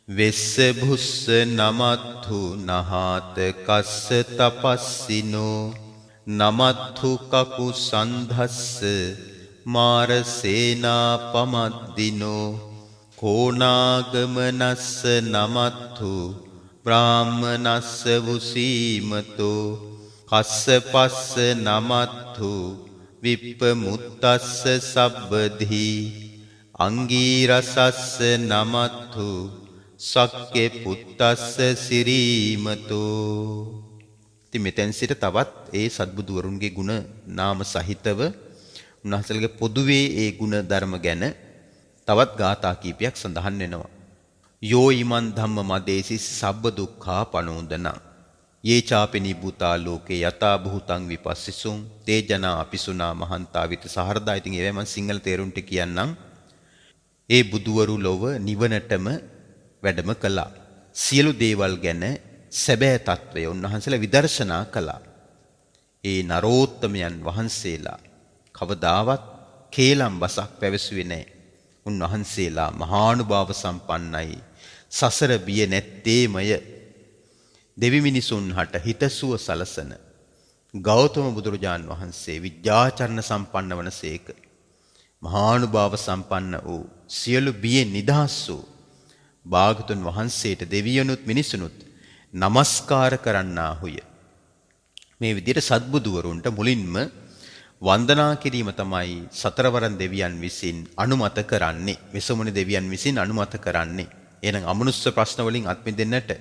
වෙස්ස භුස්ස නමත්තු නහාත කස්ස තපස්සිනෝ නමත්තු කකු සන්ධස්ස මාර සේනා පමද්දිනෝ කෝනාගමනස්ස නමත්තු බ්‍රාහ්මනස්ස වුසීමතෝ කස්ස පස්ස නමත්තු විප්පමුත්තස්ස සබ්බධී අංගීරසස්ස නමත්තු සක්කේ පුත්තස්ස සිරීමතෝ. ඉතින් මෙතෙන් සිට තවත් ඒ සත්බුදුවරුන්ගේ ගුණ නාම සහිතව උන්වහන්සේලගේ පොදුවේ ඒ ගුණ ධර්ම ගැන තවත් ගාථා කීපයක් සඳහන් වෙනවා. යෝ ීමන් ධම්ම මදේසි සබ්බ දුක්ඛා පනෝදන යේ චාපි නිබ්බුතා ලෝකේ යතා භූතං විපස්සිසුං තේ ජනා අපිසුනා මහන්තා විත සහර්දා. ඉතින් ඒවයි මම සිංහල තේරුම්ට කියන්නම්. ඒ බුදුවරු ලොව නිවනටම වැඩම කළා. සියලු දේවල් ගැන සැබෑ తත්වය උන්වහන්සේලා විදර්ශනා කළා. ඒ නරෝත්තමයන් වහන්සේලා කවදාවත් කේලම් බසක් පැවසුවේ නැහැ. උන්වහන්සේලා මහානුභාව සම්පන්නයි. සසර බිය නැත්තේමය. දෙවි මිනිසුන් හට හිතසුව සලසන ගෞතම බුදුරජාන් වහන්සේ විද්‍යාචරණ සම්පන්න වනසේක. මහානුභාව සම්පන්න වූ සියලු බියෙන් නිදහස් වූ භාගතුන් වහන්සේට දෙවියනුත් මිනිසුනුත් නමස්කාර කරන්නාහුය. මේ විදිහට සත්බුදුවරුන්ට මුලින්ම වන්දනා කිරීම තමයි සතරවරන් දෙවියන් විසින් අනුමත කරන්නේ. මෙසමුනි දෙවියන් විසින් අනුමත කරන්නේ. එහෙනම් අමනුෂ්‍ය ප්‍රශ්න වලින් අත් මිදෙන්නට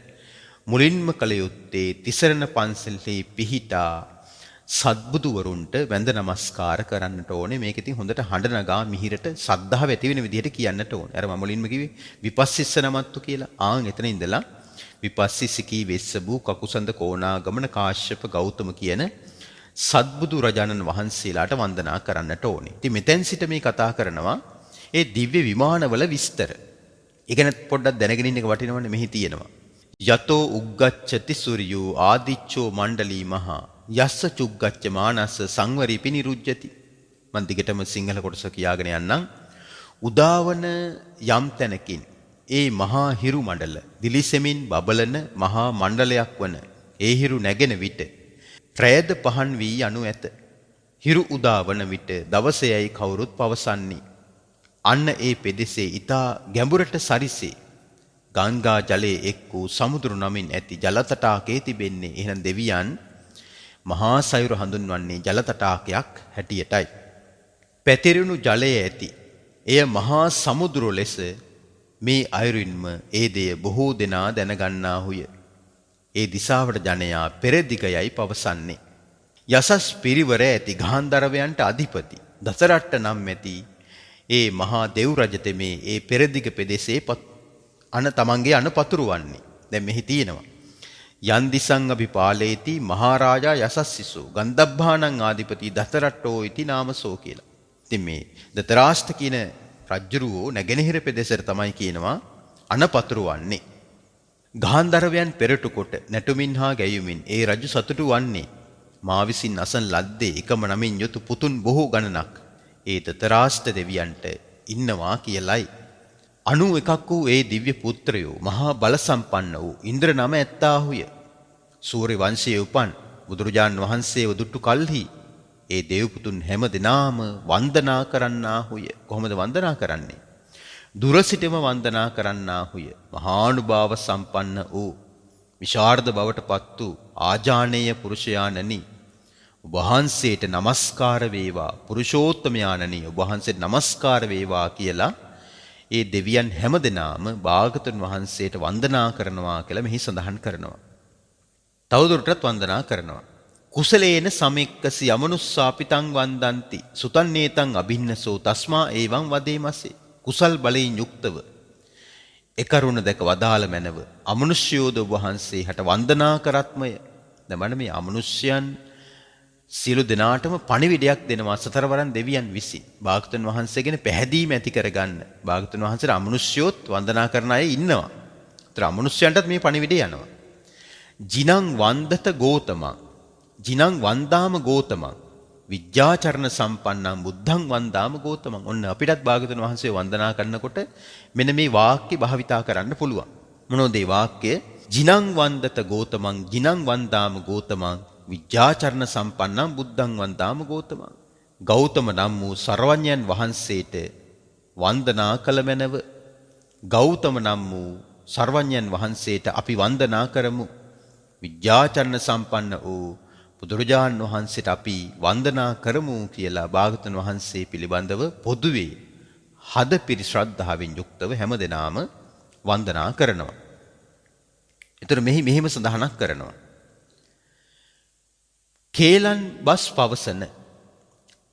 මුලින්ම කළ යුත්තේ තිසරණ පන්සලේ පිහිටා සත්බුදුවරුන්ට වැඳ නමස්කාර කරන්නට ඕනේ. මේක ඉතින් හොඳට හඬ නගා මිහිරට සද්ධාව ඇති වෙන විදිහට කියන්නට ඕනේ. අර මම මුලින්ම කිව්වේ විපස්සිස්ස නමත්තු කියලා. එතන ඉඳලා විපස්සිසිකී වෙස්සබු කකුසඳ කෝණාගමන කාශ්‍යප ගෞතම කියන සත්බුදු රජාණන් වහන්සේලාට වන්දනා කරන්නට ඕනේ. ඉතින් මෙතෙන් සිට මේ කතා කරනවා ඒ දිව්‍ය විමානවල විස්තර. ඒක ගැන පොඩ්ඩක් දැනගෙන ඉන්න එක වටිනවනේ. මෙහි තියෙනවා. යතෝ උග්ගච්ඡති සූර්යෝ ආදිච්චෝ මණ්ඩලී මහා යස්ස චුග්ගච්ඡ මානස්ස සංවරීපි නිරුජ්ජති. මන් දිගටම සිංහල කොටස කියාගෙන යන්නම්. උදාවන යම් තැනකින් ඒ මහා හිරු මණ්ඩල දිලිසෙමින් බබලන මහා මණ්ඩලයක් වන ඒ හිරු නැගෙන විට රැයද පහන් වී යනු ඇත. හිරු උදාවන විට දවසේයි කවුරුත් පවසන්නේ. අන්න ඒ පෙදෙසේ ඊතා ගැඹුරට සරිසේ ගංගා ජලයේ එක් වූ සමුදුරු නමින් ඇති ජල තටාකයේ තිබෙන්නේ. එහෙනම් දෙවියන් මහා සයුර හඳුන්වන්නේ ජල තටාකයක් හැටියටයි. පැතිරුණු ජලයේ ඇති එය මහා සමුදුරු ලෙස මේ අයුරින්ම ඒ දෙය බොහෝ දෙනා දැනගන්නාහුය. ඒ දිසාවට ජනයා පෙරදිගයයි පවසන්නේ. යසස් පිරිවර ඇති ගාන්ධර්වයන්ට අධිපති දසරට්ට නම් ඇති ඒ මහා දෙව් රජතෙමේ ඒ පෙරදිග පෙදෙසේ තමන්ගේ අණ පතුරවන්නේ. දැන් මෙහි තියෙනවා. යන් දිසං අභිපාලේති මහරජා යසස්සිසු ගන්ධබ්බානං ආධිපති දසරට්ටෝ ඉති නාමසෝ කියලා. ඉතින් මේ දතරාෂ්ට කියන රජුරෝ නැගෙනහිර පෙදෙසට තමයි කියනවා අණ පතුරවන්නේ. ගාන්ධර්වයන් පෙරටු කොට නැටුමින් හා ගැයුමින් ඒ රජු සතුටු වන්නේ මා විසින් අසන ලද්දේ එකම නමින් යුතු පුතුන් බොහෝ ගණනක් ඒ දතරාෂ්ට දෙවියන්ට ඉන්නවා කියලයි. 91ක් වූ ඒ දිව්‍ය පුත්‍රයෝ මහා බල සම්පන්න වූ ඉන්ද්‍ර නම ඇත්තාහුය. සූර්ය වංශයේ උපන් බුදුරජාන් වහන්සේව දුටු කල්හි ඒ දේවපුතුන් හැම දිනාම වන්දනා කරන්නාහුය. කොහොමද වන්දනා කරන්නේ? දුර සිටම වන්දනා කරන්නාහුය. මහානුභාව සම්පන්න වූ විශාරද බවට පත් වූ ආජානීය පුරුෂයාණනි වහන්සේට নমස්කාර වේවා. පුරුෂෝත්තමයාණනි වහන්සේට নমස්කාර වේවා කියලා ඒ දෙවියන් හැමදෙනාම භාගතුන් වහන්සේට වන්දනා කරනවා කියලා මෙහි සඳහන් කරනවා. තවදුරටත් වන්දනා කරනවා. කුසලේන සමෙක්කසි යමනුස්සාපිතං වන්දන්ති සුතන්නේතං අභින්නසෝ තස්මා ඒවං වදේමසේ. කුසල් බලයෙන් යුක්තව එකරුණ දැක වදාළ මැනව අමනුෂ්‍යෝද වහන්සේ හට වන්දනා කරත්මය. දැන් මේ අමනුෂ්‍යයන් සියලු දෙනාටම පණිවිඩයක් දෙනවා සතරවරන් දෙවියන් විසින්. භාගතුන් වහන්සේගෙන පැහැදීම ඇති කරගන්න. භාගතුන් වහන්සේට අමනුෂ්‍යයොත් වන්දනා කරන අය ඉන්නවා. ඒතර අමනුෂ්‍යයන්ටත් මේ පණිවිඩය යනවා. ජිනං වන්දත ගෝතමං ජිනං වන්දාම ගෝතමං විද්‍යාචරණ සම්පන්නං බුද්ධං වන්දාම ගෝතමං. ඔන්න අපිටත් භාගතුන් වහන්සේ වන්දනා කරනකොට මෙන්න මේ වාක්‍ය භාවිතා කරන්න පුළුවන්. මොනෝද ඒ වාක්‍ය? ජිනං වන්දත ගෝතමං ජිනං වන්දාම ගෝතමං විද්‍යාචරණ සම්පන්නං බුද්ධං වන්දාම ගෞතමං. ගෞතම නම් වූ සර්වඥයන් වහන්සේට වන්දනා කළ මැනව. ගෞතම නම් වූ සර්වඥයන් වහන්සේට අපි වන්දනා කරමු. විද්‍යාචරණ සම්පන්න වූ බුදුරජාණන් වහන්සේට අපි වන්දනා කරමු කියලා භාගතුන් වහන්සේ පිළිබඳව පොදුවේ හද පිරි ශ්‍රද්ධාවෙන් යුක්තව හැමදෙනාම වන්දනා කරනවා. ඒතර මෙහිම සඳහනක් කරනවා. කේලන් බස් පවසන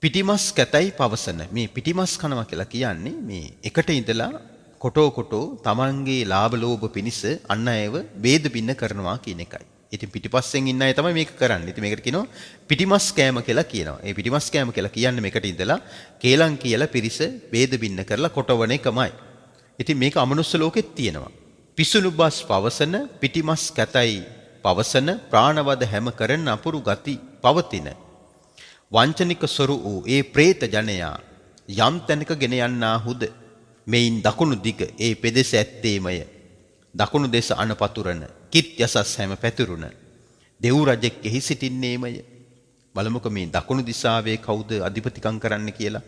පිටිමස් කැතයි පවසන. මේ පිටිමස් කනවා කියලා කියන්නේ මේ එකට ඉඳලා කොටෝ තමන්ගේ ලාභ ලෝභ පිණිස අන් අයව වේද බින්න කරනවා කියන එකයි. ඉතින් පිටිපස්සෙන් ඉන්න අය තමයි මේක කරන්නේ. ඉතින් මේකට කියනවා පිටිමස් කෑම කියලා කියනවා. ඒ පිටිමස් කෑම කියලා කියන්නේ මේකට ඉඳලා කේලන් කියලා පිරිස වේද බින්න කරලා කොටවන එකමයි. ඉතින් මේක අමනුෂ්‍ය ලෝකෙත් තියෙනවා. පිසුණු බස් පවසන පිටිමස් කැතයි පවසන ප්‍රාණවද හැම කරන අපුරු ගති පවතින වංචනික සොරු වූ ඒ പ്രേත ජනයා යම් තැනක ගෙන යන්නාහුද මෙයින් දකුණු දිග ඒ පෙදෙස ඇත්තේමය. දකුණු දෙස අනපතුරන කිත් යසස් හැම පැතුරුන දෙව් රජෙක් එහි සිටින්නේමය. බලමුක මේ දකුණු දිසාවේ කවුද අධිපතිකම් කරන්න කියලා.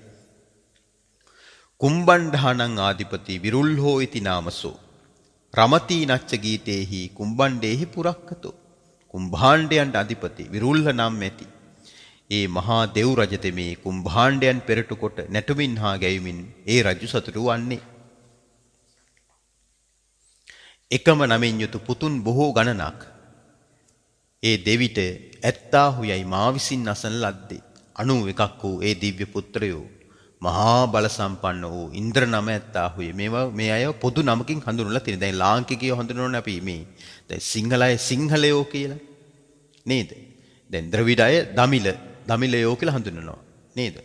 කුම්බණ්ඩානං ආධිපති විරුල් හෝයිති නාමසෝ රමතී නච්ච ගීතේහි කුම්බණ්ඩේහි පුරක්කතෝ. කුම්භාණ්ඩයන්ට අධිපති විරුල්හ නම් ඇති. ඒ මහා දෙව් රජතෙමේ කුම්භාණ්ඩයන් පෙරටු කොට නැටුමින් හා ගැයුමින් ඒ රජු සතුටු වන්නේ. එකම නමින් යුතු පුතුන් බොහෝ ගණනක් ඒ දෙවිට ඇත්තාහු යයි මා විසින් අසන ලද්දේ. 91ක් වූ ඒ දිව්‍ය පුත්‍රයෝ මහා බල සම්පන්න වූ ඉන්ද්‍ර නම ඇත්තාහුය. මේ අය පොදු නමකින් හඳුන්වලා තියෙනවා. දැන් ලාංකිකයෝ හඳුන්වනෝනේ අපි මේ දැන් සිංහල අය සිංහලයෝ කියලා නේද? දැන් ද්‍රවිඩ අය දමිලයෝ කියලා හඳුන්වනවා නේද?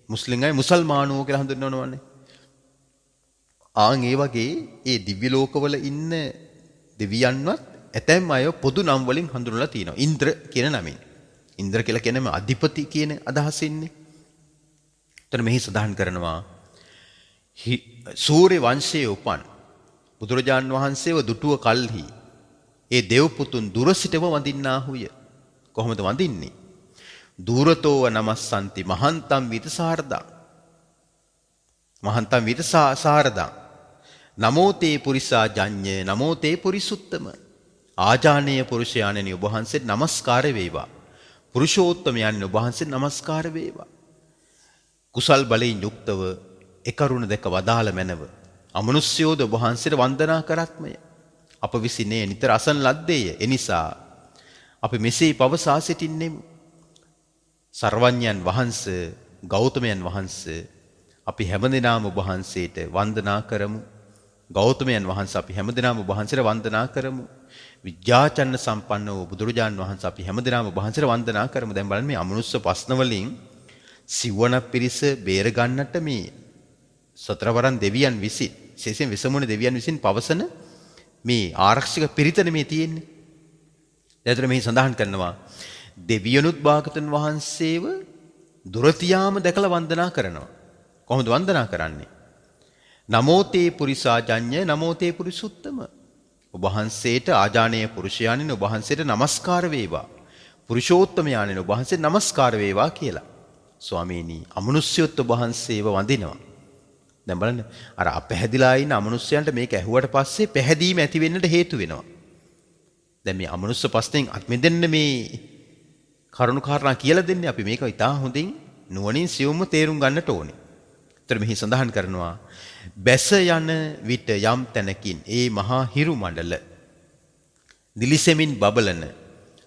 මුස්ලිම් අය මුසල්මානෝ කියලා හඳුන්වනවනේ. ආන් ඒ වගේ ඒ දිව්‍ය ලෝකවල ඉන්න දෙවියන්වත් ඇතැම් අය පොදු නම් වලින් හඳුන්වලා තියෙනවා. ඉන්ද්‍ර කියන නමින්. ඉන්ද්‍ර කියලා කියන්නේ අධිපති කියන අදහස ඉන්නේ. එතන මෙහි සඳහන් කරනවා සූර්ය වංශයේ උපන් බුදුරජාන් වහන්සේව දුටුව කල්හි ඒ දෙව් පුතුන් දුර සිටව වඳින්නාහුය. කොහොමද වඳින්නේ? දූරතෝව නමස්සන්ති මහන්තම් විතසාරදා මහන්තම් විතසාරදා නමෝතේ පුරිසා ජඤ්ඤ නමෝතේ පුරිසුත්තම. ආජානීය පුරුෂයාණනි ඔබ වහන්සේට নমස්කාර වේවා. පුරුෂෝත්තමයන් ඔබ වහන්සේට নমස්කාර වේවා. කුසල් බලයෙන් යුක්තව එකරුණ දැක වදාළ මැනව අමනුෂ්‍යෝද ඔබ වහන්සේට වන්දනා කරත්මය. අප විසිනේ නිතර අසන ලද්දේය. එනිසා අපි මෙසේ පවසා සිටින්නෙමු. සර්වඥයන් වහන්සේ ගෞතමයන් වහන්සේ අපි හැමදෙනාම ඔබ වහන්සේට වන්දනා කරමු. ගෞතමයන් වහන්සේ අපි හැමදෙනාම ඔබ වහන්සේට වන්දනා කරමු. විද්‍යාචරණ සම්පන්න වූ බුදුරජාන් වහන්සේ අපි හැමදෙනාම ඔබ වහන්සේට වන්දනා කරමු. දැන් බලන්න මේ අමනුෂ්‍ය ප්‍රශ්න වලින් සිවණ පිරිස බේර ගන්නට මේ සතරවරන් දෙවියන් විසින් විශේෂයෙන් විසමුණ දෙවියන් විසින් පවසන මේ ආරක්ෂක පිරිතනේ මේ තියෙන්නේ. දැන් මේ සඳහන් කරනවා දෙවියනුත් භාගතුන් වහන්සේව දුරතියාම දැකලා වන්දනා කරනවා. කොහොමද වන්දනා කරන්නේ? නමෝතේ පුරිසා ජඤ්ඤ නමෝතේ පුරිසුත්තම. ඔබ වහන්සේට ආජානීය පුරුෂයාණන් ඔබ වහන්සේට নমස්කාර වේවා. පුරුෂෝත්තමයාණන් ඔබ වහන්සේට নমස්කාර වේවා කියලා. ස්වාමීනි අමනුෂ්‍යයොත් ඔබ වහන්සේව වඳිනවා. දැන් බලන්න අර අපැහැදිලා ඉන්න අමනුෂ්‍යයන්ට මේක ඇහුවට පස්සේ පැහැදීම ඇති වෙන්නට හේතු වෙනවා. දැන් මේ අමනුෂ්‍ය ප්‍රශ්නෙන් අත්මිදෙන්න මේ කරුණු කාරණා කියලා දෙන්නේ අපි මේක ඉතා හොඳින් නුවණින් සියුම්ව තේරුම් ගන්නට ඕනේ. ඒතර මෙහි සඳහන් කරනවා බැස යන විට යම් තැනකින් ඒ මහා හිරු මණ්ඩල දිලිසෙමින් බබලන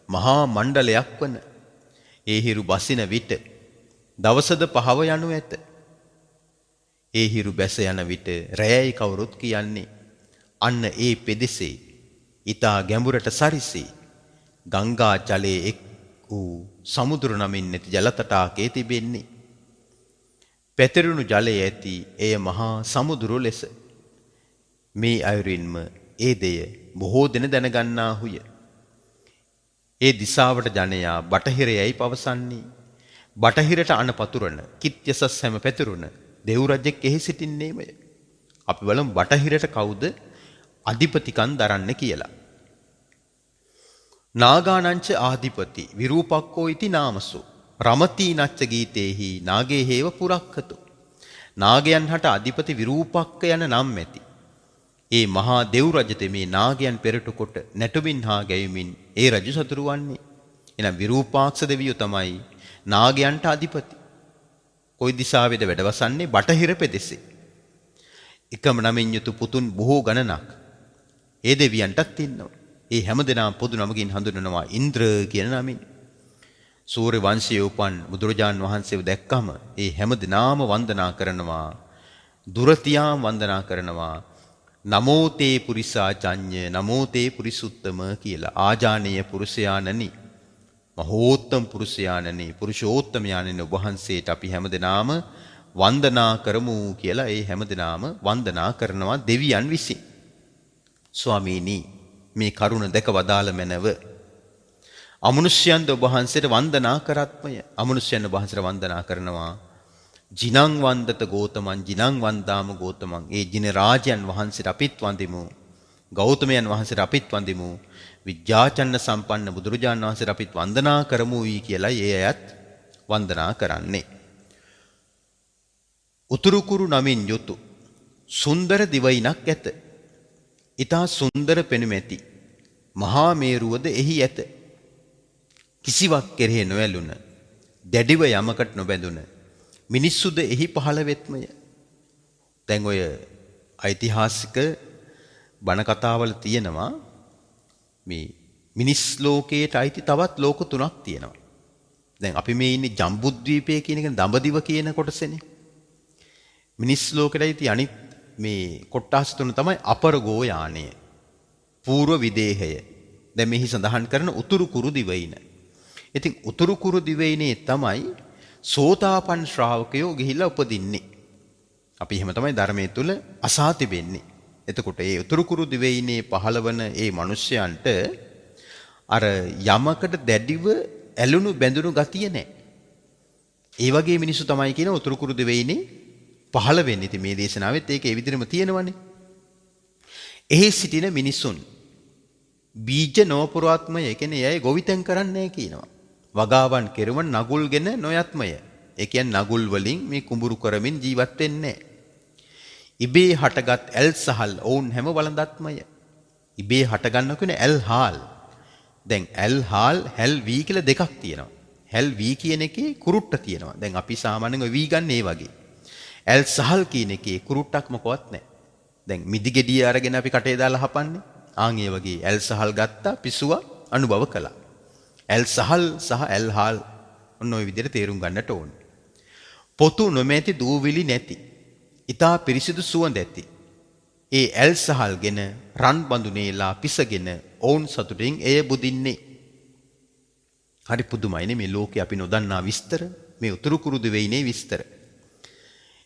මහා මණ්ඩලයක් වන ඒ හිරු බසින විට දවසද පහව යනු ඇත. ඒ හිරු බැස යන විට රැයයි කවුරුත් කියන්නේ අන්න ඒ පෙදෙසේ ඊතා ගැඹුරට සරිසී ගංගා ජලයේ එක් වූ සමුදුර නමින් නැති ජල තටාකයේ තිබෙන්නේ. පැතිරුණු ජලය ඇති එය මහා සමුදුර ලෙස. මේ අයුරින්ම ඒ දෙය බොහෝ දෙන දැනගන්නාහුය. ඒ දිසාවට ජනයා බටහිරයයි පවසන්නේ. බටහිරට අණ පතුරන කිත්‍යසස් හැම පැතිරුණ දෙව් රජෙක් එහි සිටින්නේමය. අපි බලමු බටහිරට කවුද අධිපතිකම් දරන්න කියලා. නාගානංච ආධිපති විරූපක්කෝ ඉති නාමසෝ රමති නච්ච ගීතේහි නාගේ හේව පුරක්කතු. නාගයන් හට අධිපති විරූපක්ක යන නම් ඇති. ඒ මහා දෙව් රජතේ මේ නාගයන් පෙරටු කොට නැටුමින් හා ගැයුමින් ඒ රජු සතුරු වන්නේ. එනම් විරූපාක්ෂ දෙවියෝ තමයි නාගයන්ට අධිපති. කොයි දිසාවේද වැඩවසන්නේ? බටහිර පෙදෙසේ. එකම නමින් යුතු පුතුන් බොහෝ ගණනක් ඒ දෙවියන්ටත් ඉන්නවා. ඒ හැමදෙනාම පොදු නමකින් හඳුන්වනවා ඉන්ද්‍ර කියන නමින්. සූර්ය වංශයේ උපන් බුදුරජාන් වහන්සේව දැක්කම ඒ හැමදෙනාම වන්දනා කරනවා. දුරතියාම් වන්දනා කරනවා. නමෝ තේ පුරිසාචඤ්ඤ නමෝ තේ පුරිසුත්තම කියලා. ආජානීය පුරුෂයාණනි, මහෝත්තම පුරුෂයාණනි, පුරුෂෝත්තමයාණනි ඔබ වහන්සේට අපි හැමදෙනාම වන්දනා කරමු කියලා ඒ හැමදෙනාම වන්දනා කරනවා දෙවියන් විසින්. ස්වාමීනි මේ කරුණ දැක වදාළ මැනව. අමනුෂ්‍යයන්ද ඔබ වහන්සේට වන්දනා කරත්මය. අමනුෂ්‍යයන් ඔබ වහන්සේට වන්දනා කරනවා. ජිනං වන්දත ගෝතමං ජිනං වන්දාම ගෝතමං. ඒ ජින රාජයන් වහන්සේට අපිත් වඳිමු. ගෞතමයන් වහන්සේට අපිත් වඳිමු. විද්‍යාචන්න සම්පන්න බුදුරජාණන් වහන්සේට අපිත් වන්දනා කරමුයි කියලා ඒ අයත් වන්දනා කරන්නේ. උතුරුකුරු නමින් යුතු සුන්දර දිවයිනක් ඇත. ඊතා සුන්දර පෙනුමැති මහා මේරුවද එහි ඇත. කිසිවක් කෙරෙහි නොඇලුන දැඩිව යමකට නොබැඳුන මිනිස්සුද එහි පහළ වෙත්මය. දැන් ඔය ඓතිහාසික බණ කතාවල තියෙනවා මේ මිනිස් ලෝකයට අයිති තවත් ලෝක තුනක් තියෙනවා. දැන් අපි මේ ඉන්නේ ජම්බුද්වීපය කියන එක දඹදිව කියන කොටසනේ. මිනිස් ලෝකෙට අයිති අනිත් මේ කොටස් තුන තමයි අපරගෝ යානය, పూర్ව විදේහය. දැන් මෙහි සඳහන් කරන උතුරු kuරු දිවයින. ඉතින් උතුරු kuරු දිවයිනේ තමයි සෝතාපන් ශ්‍රාවකයෝ ගිහිල්ලා උපදින්නේ. අපි එහෙම තමයි ධර්මයේ තුල අසා තිබෙන්නේ. එතකොට ඒ උතුරු kuරු දිවයිනේ පහළවන ඒ මිනිස්යන්ට අර යමකට දැඩිව ඇලුණු බැඳුණු ගතිය නැහැ. ඒ වගේ මිනිස්සු තමයි කියන උතුරු kuරු දිවයිනේ පහළ වෙන්නේ. ඉතින් මේ දේශනාවෙත් ඒක ඒ විදිහටම තියෙනවනේ. එහි සිටින මිනිසුන් බීජ නෝපුරාත්මය, ඒ කියන්නේ අය ගොවිතැන් කරන්නේ කියනවා. වගාවන් කෙරුවන් නගුල්ගෙන නොයත්මය. ඒ කියන්නේ නගුල් වලින් මේ කුඹුරු කරමින් ජීවත් වෙන්නේ. ඉබේ හටගත් ඇල් සහල් ඔවුන් හැම වළඳත්මය. ඉබේ හටගන්න කියන ඇල් හාල්. දැන් ඇල් හාල් හැල් වී කියලා දෙකක් තියෙනවා. හැල් වී කියන එකේ කුරුට්ට තියෙනවා. දැන් අපි සාමාන්‍යයෙන් ඔය වී ගන්න ඒ වගේ. ඇල් සහල් කියන එකේ කුරුට්ටක් මොකවත් නැහැ. දැන් මිදි ගෙඩිය අරගෙන අපි කටේ දාලා හපන්නේ. ආන් ඒ වගේ ඇල් සහල් ගත්තා, පිසුවා, අනුභව කළා. ඇල් සහල් සහ ඇල් හාල් ඔන්න ඔය විදිහට තේරුම් ගන්නට ඕනේ. පොතු නොමැති දූවිලි නැති, ඊතා පිරිසිදු සුවඳ ඇති. ඒ ඇල් සහල්ගෙන රන් බඳුනේලා පිසගෙන ඔවුන් සතුටින් එය බුදින්නේ. හරි පුදුමයිනේ මේ ලෝකේ අපි නොදන්නා විස්තර, මේ උතුරු kuරු දිවයිනේ විස්තර.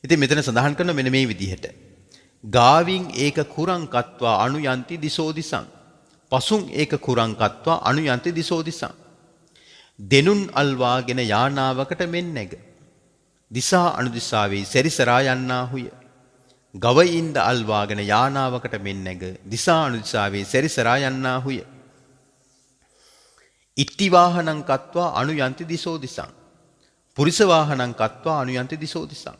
ඉතින් මෙතන සඳහන් කරන මෙන්න මේ විදිහට. ගාවින් ඒක කුරං කତ୍වා අනුයන්ති දිසෝ දිසං. පසුන් ඒක කුරං කତ୍වා අනුයන්ති දිසෝ දිසං. දෙනුන් අල්වාගෙන යානාවකට මෙන් නැග. දිසා අනුදිසාවේ සැරිසරා යන්නාහුය. ගවයින්ද අල්වාගෙන යානාවකට මෙන් නැග. දිසා අනුදිසාවේ සැරිසරා යන්නාහුය. ඉත්ති වාහනං කତ୍වා අනුයන්ති දිසෝ දිසං. පුරිස වාහනං කତ୍වා අනුයන්ති දිසෝ දිසං.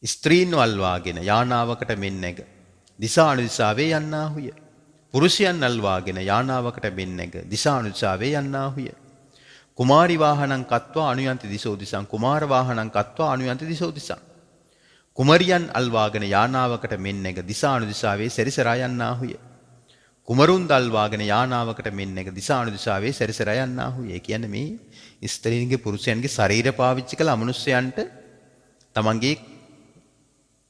ස්ත්‍රීන් අල්වාගෙන යානාවකට මෙන් නැග. දිසා අනුදිසාවේ යන්නාහුය. පුරුෂයන් අල්වාගෙන යානාවකට මෙන් නැග. දිසා අනුදිසාවේ යන්නාහුය. කුමාරි වාහනං කତ୍වා අනුයන්ති දිසෝ දිසං. කුමාර වාහනං කତ୍වා අනුයන්ති දිසෝ දිසං. කුමරියන් අල්වාගෙන යානාවකට මෙන් නැග. දිසා අනුදිසාවේ සැරිසරා යන්නාහුය. කුමරුන් අල්වාගෙන යානාවකට මෙන් නැග. දිසා අනුදිසාවේ සැරිසරා යන්නාහුය. ඒ කියන්නේ මේ ස්ත්‍රීන්ගේ පුරුෂයන්ගේ ශරීර පාවිච්චි කළ අමනුෂ්‍යයන්ට තමන්ගේ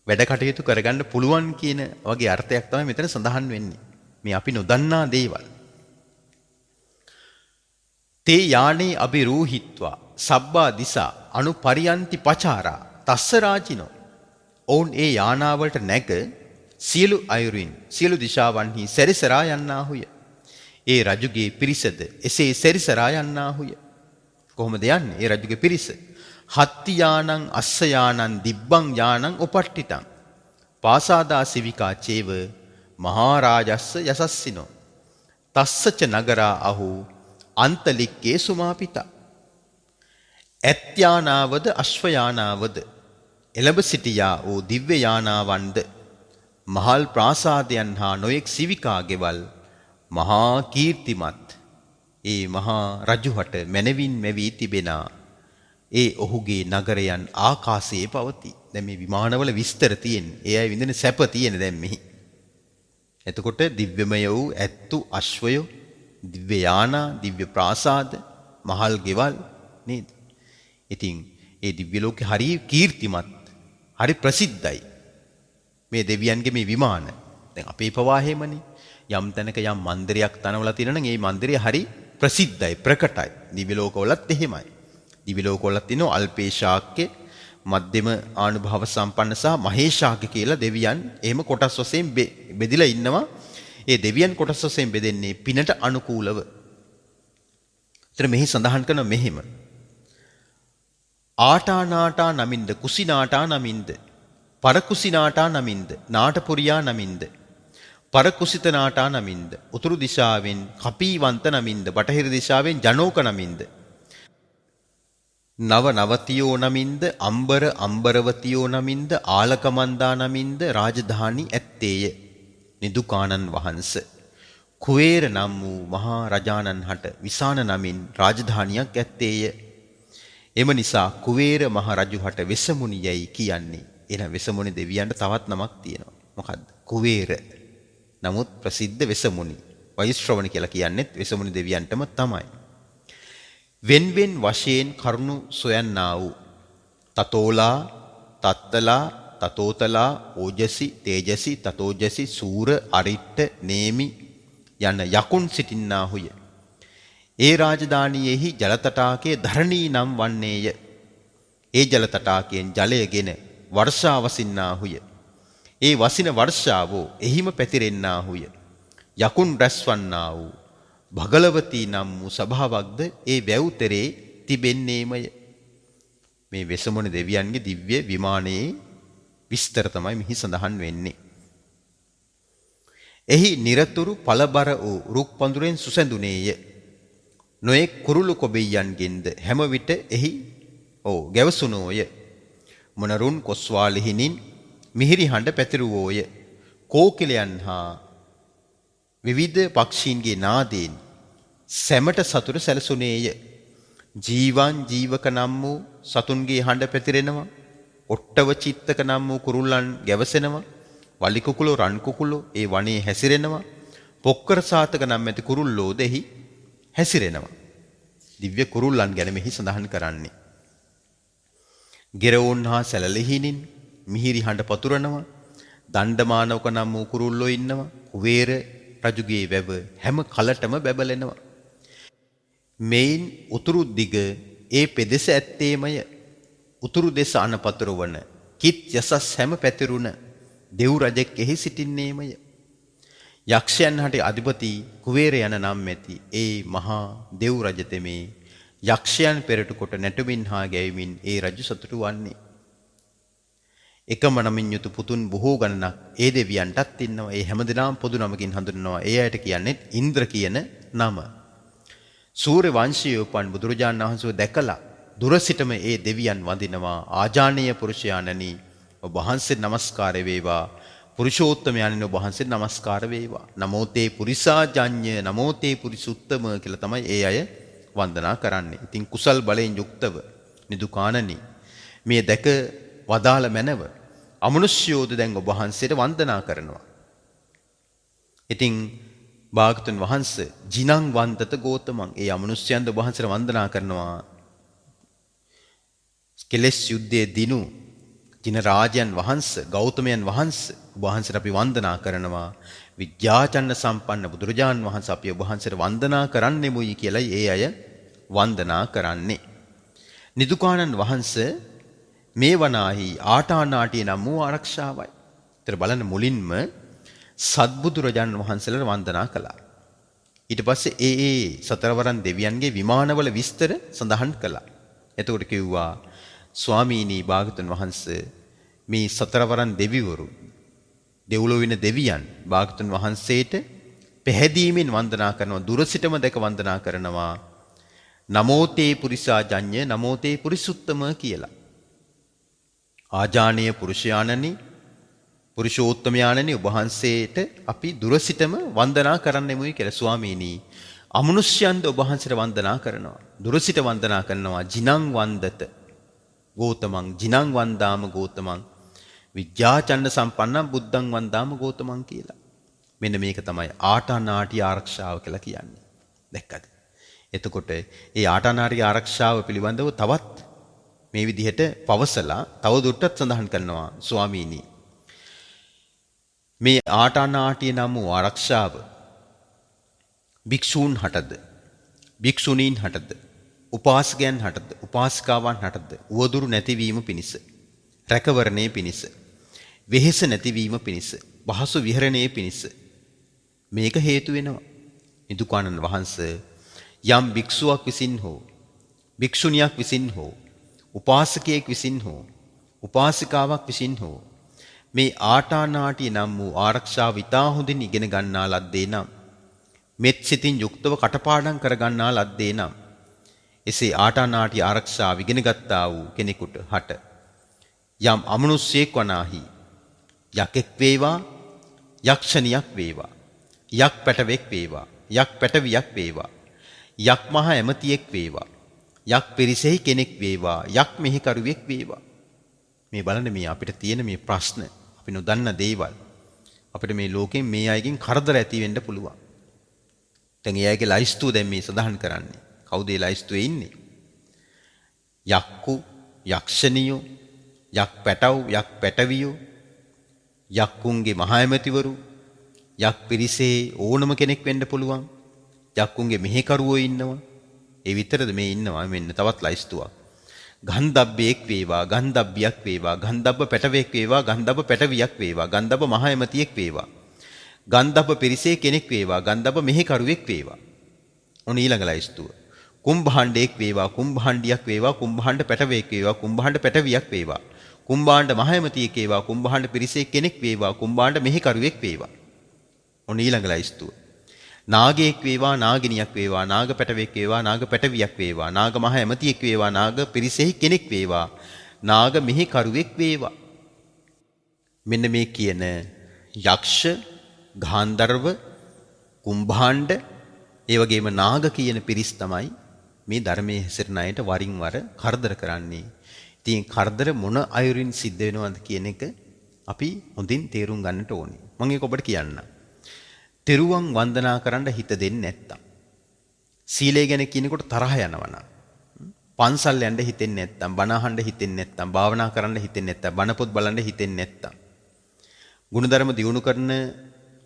වැඩ කටයුතු කරගන්න පුළුවන් කියන වගේ අර්ථයක් තමයි මෙතන සඳහන් වෙන්නේ. මේ අපි නොදන්නා දේවල්. තේ යානේ අබිරූහිත්වා සබ්බා දිසා අනුපරියන්ති පචාරා තස්ස රාජිනෝ. ඔවුන් ඒ යානාවලට නැග සියලු අයුරින් සියලු දිශාවන්හි සැරිසරා යන්නාහුය. ඒ රජුගේ පිරිසද එසේ සැරිසරා යන්නාහුය. කොහොමද යන්නේ ඒ රජුගේ පිරිස? හත්ති යානං අස්ස යානං දිබ්බං යානං උපට්ඨිතං පාසාදා සිවිකා චේව මහරජස්ස යසස්සිනෝ තස්සච නගරා අහු අන්තලික්කේ සුමාපිතා. ඇත්යානාවද අශ්වයානාවද එළඹ සිටියා වූ දිව්‍ය යානාවන්ද මහල් ප්‍රාසාදයන් හා නොයෙක් සිවිකා ගෙවල් මහා කීර්තිමත් ඒ මහා රජුහට මැනවින් මැවී තිබෙනා ඒ ඔහුගේ නගරයන් ආකාශයේ පවතී. දැන් මේ විමානවල විස්තර තියෙන්නේ. ඒ අය විඳින සැප තියෙන දැන් මෙහි. එතකොට දිව්‍යමය වූ ඇත්තු අශ්වයෝ, දිව්‍ය යානා, දිව්‍ය ප්‍රාසාද, මහල් ගෙවල් නේද? ඉතින් ඒ දිව්‍ය ලෝකේ හරි කීර්තිමත්, හරි ප්‍රසිද්ධයි. මේ දෙවියන්ගේ මේ විමාන. දැන් අපේ පවා හැමනේ. යම් තැනක යම් මන්දිරයක් තනවලා තියෙනවා නම් ඒ මන්දිරය හරි ප්‍රසිද්ධයි, ප්‍රකටයි. දිව්‍ය ලෝකවලත් එහෙමයි. දිව්‍ය ලෝකවලත් තියෙනවා අල්පේශාක්‍ය, මධ්‍යම ආනුභාව සම්පන්න සහ මහේශාක්‍ය කියලා දෙවියන් එහෙම කොටස් වශයෙන් බෙදිලා ඉන්නවා. ඒ දෙවියන් කොටස් වශයෙන් බෙදෙන්නේ පිනට අනුකූලව. ඒතර මෙහි සඳහන් කරන මෙහෙම. ආටානාටා නමින්ද කුසිනාටා නමින්ද පරකුසිනාටා නමින්ද නාටපුරියා නමින්ද පරකුසිත නාටා නමින්ද උතුරු දිශාවෙන් කපීවන්ත නමින්ද බටහිර දිශාවෙන් ජනෝක නමින්ද නව නවතියෝ නමින්ද අම්බර අම්බරවතියෝ නමින්ද ආලකමන්දා නමින්ද රාජධානි ඇත්තේය. නිදුකානන් වහන්ස කුවේර නම් වූ මහා රජාණන් හට විසාන නමින් රාජධානියක් ඇත්තේය. එම නිසා කුවේර මහ රජුහට වෙසමුණි යයි කියන්නේ. එන වෙසමුණි දෙවියන්ට තවත් නමක් තියෙනවා. මොකද්ද? කුවේර. නමුත් ප්‍රසිද්ධ වෙසමුණි. වෛශ්‍රවණ කියලා කියන්නේත් වෙසමුණි දෙවියන්ටම තමයි. වෙන්වෙන් වශයෙන් කරුණු සොයන්නා වූ තතෝලා, තත්තලා, තතෝතලා, ඕජසි, තේජසි, තතෝජසි, සූර, අරිට්ඨ, නේමි යන යකුන් සිටින්නාහුය. ඒ රාජධානියෙහි ජල තටාකයේ ධරණී නම් වන්නේය. ඒ ජල තටාකයෙන් ජලයගෙන වර්ෂා වසින්නාහුය. ඒ වසින වර්ෂාවෝ එහිම පැතිරෙන්නාහුය. යකුන් රැස්වන්නා වූ භගලවතී නම් වූ සභාවක්ද ඒ වැව්තරේ තිබෙන්නේමය. මේ වෙසමුණ දෙවියන්ගේ දිව්‍ය විමානයේ විස්තර තමයි මෙහි සඳහන් වෙන්නේ. එහි නිරතුරු පළබර වූ රුක් පඳුරෙන් සුසැඳුනේය. නොයෙක් කුරුළු කොබෙයන්ගෙන්ද හැම විට එහි ගැවසුනෝය. මොනරුන් කොස්වාලිහිනින් මිහිරි හඬ පැතිරුවෝය. කෝකිලයන් හා විවිධ පක්ෂීන්ගේ නාදයෙන් සැමට සතුට සැලසුනේය. ජීවන් ජීවක නම් වූ සතුන්ගේ හඬ පැතිරෙනවා. ඔට්ටව චිත්තක නම් වූ කුරුල්ලන් ගැවසෙනවා. වලි කුකුලෝ රන් කුකුලෝ ඒ වනයේ හැසිරෙනවා. පොක්කර සාතක නම් ඇති කුරුල්ලෝ දෙහි හැසිරෙනවා. දිව්‍ය කුරුල්ලන් ගැන මෙහි සඳහන් කරන්නේ. ගෙරවුන් හා සැලලිහිනින් මිහිරි හඬ පතුරනවා. දණ්ඩමානවක නම් වූ කුරුල්ලෝ ඉන්නවා. කුවේර රජුගේ වැව හැම කලටම බැබලෙනවා. මෙයින් උතුරු දිග ඒ පෙදෙස ඇත්තේමය. උතුරු දෙස අනපතුරවන කිත් යසස් හැම පැතිරුණ දෙව් රජෙක් එහි සිටින්නේමය. යක්ෂයන් හට අධිපති කුවේර යන නම් ඇති ඒ මහා දෙව් රජතෙමේ යක්ෂයන් පෙරට කොට නැටුමින් හා ගැයමින් ඒ රජු සතුටු වන්නේ. එකම නමින් යුතු පුතුන් බොහෝ ගණනක් ඒ දෙවියන්ටත් ඉන්නවා. ඒ හැමදෙනාම පොදු නමකින් හඳුන්වනවා. ඒ අයට කියන්නේ ඉන්ද්‍ර කියන නම. සූර්ය වංශයේ උපන් බුදුරජාණන් වහන්සේ දැකලා දුර සිටම ඒ දෙවියන් වඳිනවා. ආජානීය පුරුෂයාණනි ඔබ වහන්සේට নমස්කාර වේවා. පුරුෂෝත්තමයන්න් ඔබ වහන්සේට নমස්කාර වේවා. නමෝ තේ පුරිසාජඤ්ඤ නමෝ තේ පුරිසුත්තම කියලා තමයි ඒ අය වන්දනා කරන්නේ. ඉතින් කුසල් බලයෙන් යුක්තව නිදුකාණනි මේ දැක වදාළ මැනව අමනුෂ්‍යෝද දැන් ඔබ වහන්සේට වන්දනා කරනවා. ඉතින් භාගතුන් වහන්සේ ජිනං වන්දත ගෝතමං ඒ අමනුෂ්‍යයන්ද ඔබ වහන්සේට වන්දනා කරනවා. කෙලෙස් යුද්ධයේ දිනු ජින රාජයන් වහන්සේ ගෞතමයන් වහන්සේ ඔබ වහන්සේට අපි වන්දනා කරනවා. විද්‍යාචන්න සම්පන්න බුදුරජාන් වහන්සේ අපි ඔබ වහන්සේට වන්දනා කරන්නෙමුයි කියලා ඒ අය වන්දනා කරන්නේ. නිදුකානන් වහන්සේ මේ වනාහි ආටානාටිය නම් වූ ආරක්ෂාවයි. ඒතර බලන්න මුලින්ම සත්බුදුරජාණන් වහන්සේලා වන්දනා කළා. ඊට පස්සේ ඒ සතරවරන් දෙවියන්ගේ විමානවල විස්තර සඳහන් කළා. එතකොට කිව්වා ස්වාමීනි භාගතුන් වහන්සේ මේ සතරවරන් දෙවිවරු දෙව්ලොව වෙන දෙවියන් භාගතුන් වහන්සේට පැහැදීමෙන් වන්දනා කරනවා, දුර සිටම දැක වන්දනා කරනවා. නමෝතේ පුරිසාජඤ්ඤ නමෝතේ පුරිසුත්තම කියලා. ආජානීය පුරුෂයාණනි, පුරුෂෝත්තමයාණනි, ඔබ වහන්සේට අපි දුර සිටම වන්දනා කරන්නෙමුයි කියලා. ස්වාමීනි අමනුෂ්‍යයන්ද ඔබ වහන්සේට වන්දනා කරනවා, දුර සිට වන්දනා කරනවා. ජිනං වන්දත ගෝතමං ජිනං වන්දාම ගෝතමං විද්‍යාචන්න සම්පන්නං බුද්ධං වන්දාම ගෝතමං කියලා. මෙන්න මේක තමයි ආටානාටි ආරක්ෂාව කියලා කියන්නේ. දැක්කද? එතකොට ඒ ආටානාටි ආරක්ෂාව පිළිබඳව තවත් මේ විදිහට පවසලා තව දුරටත් සඳහන් කරනවා ස්වාමීනි මේ ආටානාටිය නම් වූ ආරක්ෂාව භික්ෂූන් හටද, භික්ෂුණීන් හටද, උපාසකයන් හටද, උපාසිකාවන් හටද උවදුරු නැතිවීම පිණිස, රැකවරණේ පිණිස, වෙහෙස නැතිවීම පිණිස, පහසු විහරණයේ පිණිස මේක හේතු වෙනවා. නිදුකානන් වහන්සේ යම් භික්ෂුවක් විසින් හෝ, භික්ෂුණියක් විසින් හෝ, උපාසකයෙක් විසින් හෝ, උපාසිකාවක් විසින් හෝ මේ ආටානාටිය නම් වූ ආරක්ෂාව ඉතා හොඳින් ඉගෙන ගන්නා ලද්දේ නම්, මෙත් සිතින් යුක්තව කටපාඩම් කර ගන්නා ලද්දේ නම්, එසේ ආටානාටිය ආරක්ෂාව ඉගෙන ගත්තා වූ කෙනෙකුට හට යම් අමනුෂ්‍යයෙක් වනාහි යකෙක් වේවා, යක්ෂණියක් වේවා, යක් පැටවෙක් වේවා, යක් පැටවියක් වේවා, යක් මහ ඇමතියෙක් වේවා, යක් පිරිසෙහි කෙනෙක් වේවා, යක් මෙහෙකරුවෙක් වේවා. මේ බලන්න මේ අපිට තියෙන මේ ප්‍රශ්න, අපි නොදන්න දේවල්, අපිට මේ ලෝකෙන් මේ අයගෙන් කරදර ඇති වෙන්න පුළුවන්. දැන් ඒ අයගේ ලයිස්තුව දැන් මේ සඳහන් කරන්නේ. කවුද ඒ ලයිස්තුවේ ඉන්නේ? යක්කු, යක්ෂණියෝ, යක් පැටව්, යක් පැටවියෝ, යක්කුන්ගේ මහා ඇමතිවරු, යක් පිරිසේ ඕනම කෙනෙක් වෙන්න පුළුවන්. යක්කුන්ගේ මෙහෙකරුවෝ ඉන්නවා. ඒ විතරද මේ ඉන්නවා? මෙන්න තවත් ලයිස්තුවක්. ගන්ධබ්බෙක් වේවා, ගන්ධබ්බියක් වේවා, ගන්ධබ්බ පැටවෙක් වේවා, ගන්ධබ්බ පැටවියක් වේවා, ගන්ධබ්බ මහා ඇමතියෙක් වේවා, ගන්ධබ්බ පිරිසේ කෙනෙක් වේවා, ගන්ධබ්බ මෙහෙකරුවෙක් වේවා. ඔන්න ඊළඟ ලයිස්තුව. කුම්භාණ්ඩෙක් වේවා, කුම්භාණ්ඩියක් වේවා, කුම්භාණ්ඩ පැටවෙක් වේවා, කුම්භාණ්ඩ පැටවියක් වේවා, කුම්භාණ්ඩ මහා ඇමතියෙක් වේවා, කුම්භාණ්ඩ පිරිසේ කෙනෙක් වේවා, කුම්භාණ්ඩ මෙහෙකරුවෙක් වේවා. ඔන්න ඊළඟ ලයිස්තුව. නාගයෙක් වේවා, නාගිනියක් වේවා, නාග පැටවෙක් වේවා, නාග පැටවියක් වේවා, නාග මහා ඇමතියෙක් වේවා, නාග පිරිසෙහි කෙනෙක් වේවා, නාග මෙහෙකරුවෙක් වේවා. මෙන්න මේ කියන යක්ෂ, ගාන්ධර්ව, කුම්භාණ්ඩ, ඒ වගේම නාග කියන පිරිස් තමයි මේ ධර්මයේ හැසිරෙන අයට වරින් වර කරදර කරන්නේ. ඉතින් කරදර මොන අයුරින් සිද්ධ වෙනවද කියන එක අපි හොඳින් තේරුම් ගන්නට ඕනේ. මම ඒක ඔබට කියන්නම්. තෙරුවන් වන්දනා කරන්න හිත දෙන්නේ නැත්තම්, සීලය ගැන කියනකොට තරහ යනවනම්, පන්සල් යන්න හිතෙන්නේ නැත්තම්, බණ අහන්න හිතෙන්නේ නැත්තම්, භාවනා කරන්න හිතෙන්නේ නැත්තම්, බණ පොත් බලන්න හිතෙන්නේ නැත්තම්, ගුණධර්ම දියුණු කරන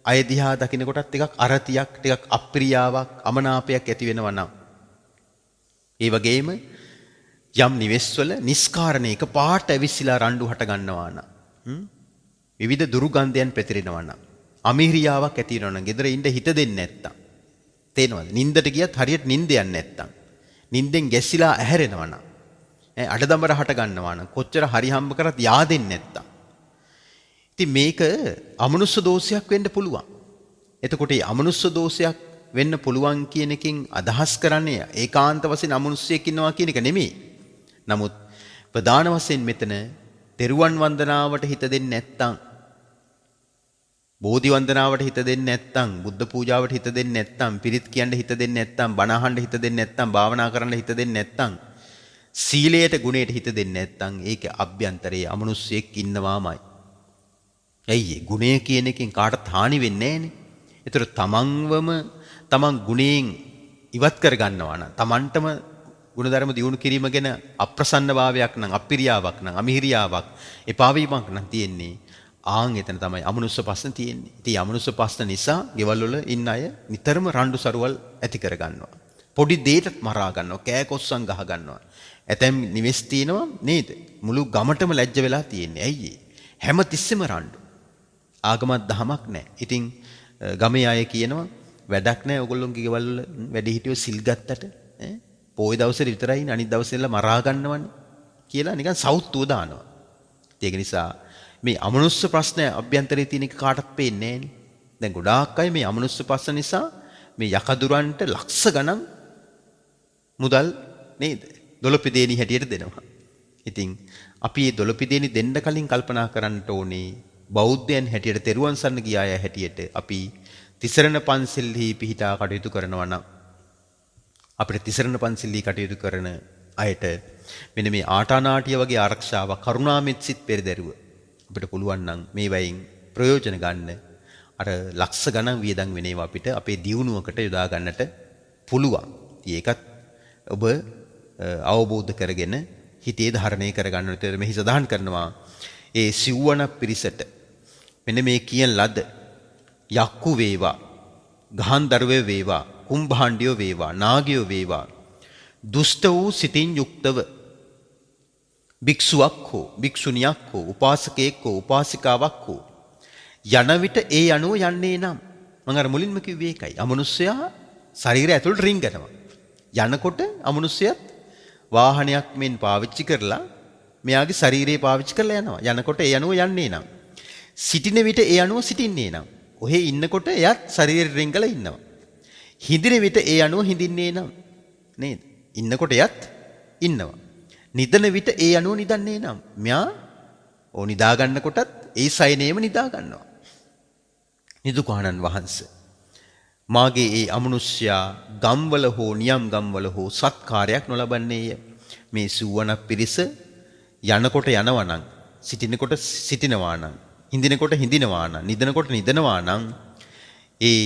අය දිහා දකින්නකොටත් ටිකක් අරතියක්, ටිකක් අප්‍රියාවක්, අමනාපයක් ඇති වෙනවා නම්, ඒ වගේම යම් නිවෙස්වල නිස්කාරණයක පාට ඇවිස්සලා රණ්ඩු හට ගන්නවා නම්, විවිධ දුර්ගන්ධයන් පැතිරෙනවා නම්, අමිහිරියාවක් ඇති වෙනවා නම්, ගෙදර ඉන්න හිත දෙන්නේ නැත්තම්, තේනවද? නින්දට ගියත් හරියට නින්ද යන්නේ නැත්තම්, නින්දෙන් ගැස්සිලා ඇහැරෙනවා නම්, අඩදඹර හට ගන්නවා නම්, කොච්චර හරි හම්බ කරත් yaadෙන්නේ නැත්තම්, ඉතින් මේක අමනුෂ්‍ය දෝෂයක් වෙන්න පුළුවන්. එතකොට මේ අමනුෂ්‍ය දෝෂයක් වෙන්න පුළුවන් කියන එකෙන් අදහස් කරන්නේ ඒකාන්ත වශයෙන් අමනුෂ්‍යයෙක් ඉන්නවා කියන එක නෙමෙයි. නමුත් ප්‍රධාන වශයෙන් මෙතන තෙරුවන් වන්දනාවට හිත දෙන්නේ නැත්තම්, බෝධි වන්දනාවට හිත දෙන්නේ නැත්තම්, බුද්ධ පූජාවට හිත දෙන්නේ නැත්තම්, පිරිත් කියන්න හිත දෙන්නේ නැත්තම්, බණ අහන්න හිත දෙන්නේ නැත්තම්, භාවනා කරන්න හිත දෙන්නේ නැත්තම්, සීලයට ගුණයට හිත දෙන්නේ නැත්තම්, ඒක අභ්‍යන්තරයේ අමනුෂ්‍යයෙක් ඉන්නවාමයි. ඇයි ගුණය කියන එකෙන් කාටත් හානි වෙන්නේ නැහනේ. ඒතර තමන්වම තමන් ගුණයෙන් ඉවත් කර ගන්නවා නම්, තමන්ටම ගුණධර්ම දියුණු කිරීම ගැන අප්‍රසන්නභාවයක් නම්, අපිරියාවක් නම්, අමිහිරියාවක්, එපා වීමක් නම් තියෙන්නේ, ආන් එතන තමයි අමනුෂ්‍ය ප්‍රශ්න තියෙන්නේ. ඉතින් අමනුෂ්‍ය ප්‍රශ්න නිසා ගෙවල් වල ඉන්න අය නිතරම රණ්ඩු සරුවල් ඇති කර ගන්නවා. පොඩි දෙයකට මරා ගන්නවා, කෑකොස්සන් ගහ ගන්නවා. ඇතැම් නිවෙස් තියෙනවා නේද? මුළු ගමටම ලැජ්ජ වෙලා තියෙන්නේ. ඇයි හැම තිස්සෙම රණ්ඩු. ආගමක් දහමක් නැහැ. ඉතින් ගමේ අය කියනවා වැඩක් නැහැ ඔයගොල්ලෝගේ ගෙවල් වල වැඩි හිටියෝ සිල් ගත්තට පොයි දවසේ විතරයි අනිත් දවසෙල්ල මරා ගන්නවන්නේ කියලා නිකන් සෞත්තුව දානවා. ඒක නිසා මේ අමනුෂ්‍ය ප්‍රශ්න අභ්‍යන්තරයේ තියෙන එක කාටවත් පේන්නේ නැහැ නේ. දැන් ගොඩාක් අය මේ අමනුෂ්‍ය ප්‍රශ්න නිසා මේ යකදුරන්ට ලක්ෂ ගණන් මුදල් නේද? දොළපිදේනි හැටියට දෙනවා. ඉතින් අපි මේ දොළපිදේනි දෙන්න කලින් කල්පනා කරන්න ඕනේ බෞද්ධයන් හැටියට තෙරුවන් සරණ ගිය අය හැටියට අපි තිසරණ පන්සිල්හි පිහිටා කටයුතු කරනවා නම් අපිට තිසරණ පන්සිල්හි කටයුතු කරන අයට මෙන්න මේ ආටානාටිය වගේ ආරක්ෂාවක් කරුණාමෙත් සිත් පෙරදැරුව අපිට පුළුවන් නම් මේ වයින් ප්‍රයෝජන ගන්න අර ලක්ෂ ගණන් වියදම් වෙනේවා අපිට අපේ දියුණුවකට යොදා ගන්නට පුළුවන්. ඒකත් ඔබ අවබෝධ කරගෙන හිතේ ධාරණය කරගන්න විතර මෙහි සඳහන් කරනවා ඒ සිව්වන පිරිසට මෙන්න මේ කියන ලද යක්කු වේවා, ගහන්දරවය වේවා, කුම්භාණ්ඩියෝ වේවා, නාගයෝ වේවා, දුෂ්ට වූ සිතින් යුක්තව භික්ෂුවක් හෝ භික්ෂුණියක් හෝ උපාසකයෙක් හෝ උපාසිකාවක් හෝ යන විට ඒ අනුව යන්නේ නම් මම අර මුලින්ම කිව්වේ ඒකයි. අමනුෂ්‍යයා ශරීරය ඇතුළට රිංගනවා. යනකොට අමනුෂ්‍යයත් වාහනයක් මෙන් පාවිච්චි කරලා මෙයාගේ ශරීරය පාවිච්චි කරලා යනවා. යනකොට ඒ අනුව යන්නේ නම් සිටින විට ඒ අනුව සිටින්නේ නම් ඔහේ ඉන්නකොට එයත් ශරීරෙ රිංගලා ඉන්නවා. හිඳින විට ඒ අනුව හිඳින්නේ නම් නේද? ඉන්නකොට එයත් ඉන්නවා. නිදන විට ඒ අනුව නිදන්නේ නම් මෙයා නිදා ගන්නකොටත් ඒ සයනේම නිදා ගන්නවා. නිදුකානන් වහන්සේ මාගේ ඒ අමනුෂ්‍යයා ගම්වල හෝ නියම් ගම්වල හෝ සත්කාරයක් නොලබන්නේය. මේ සිව්වන පිරිස යනකොට යනවා නම් සිටිනකොට සිටිනවා නම් හිඳිනකොට හිඳිනවා නම් නිදනකොට නිදනවා නම් ඒ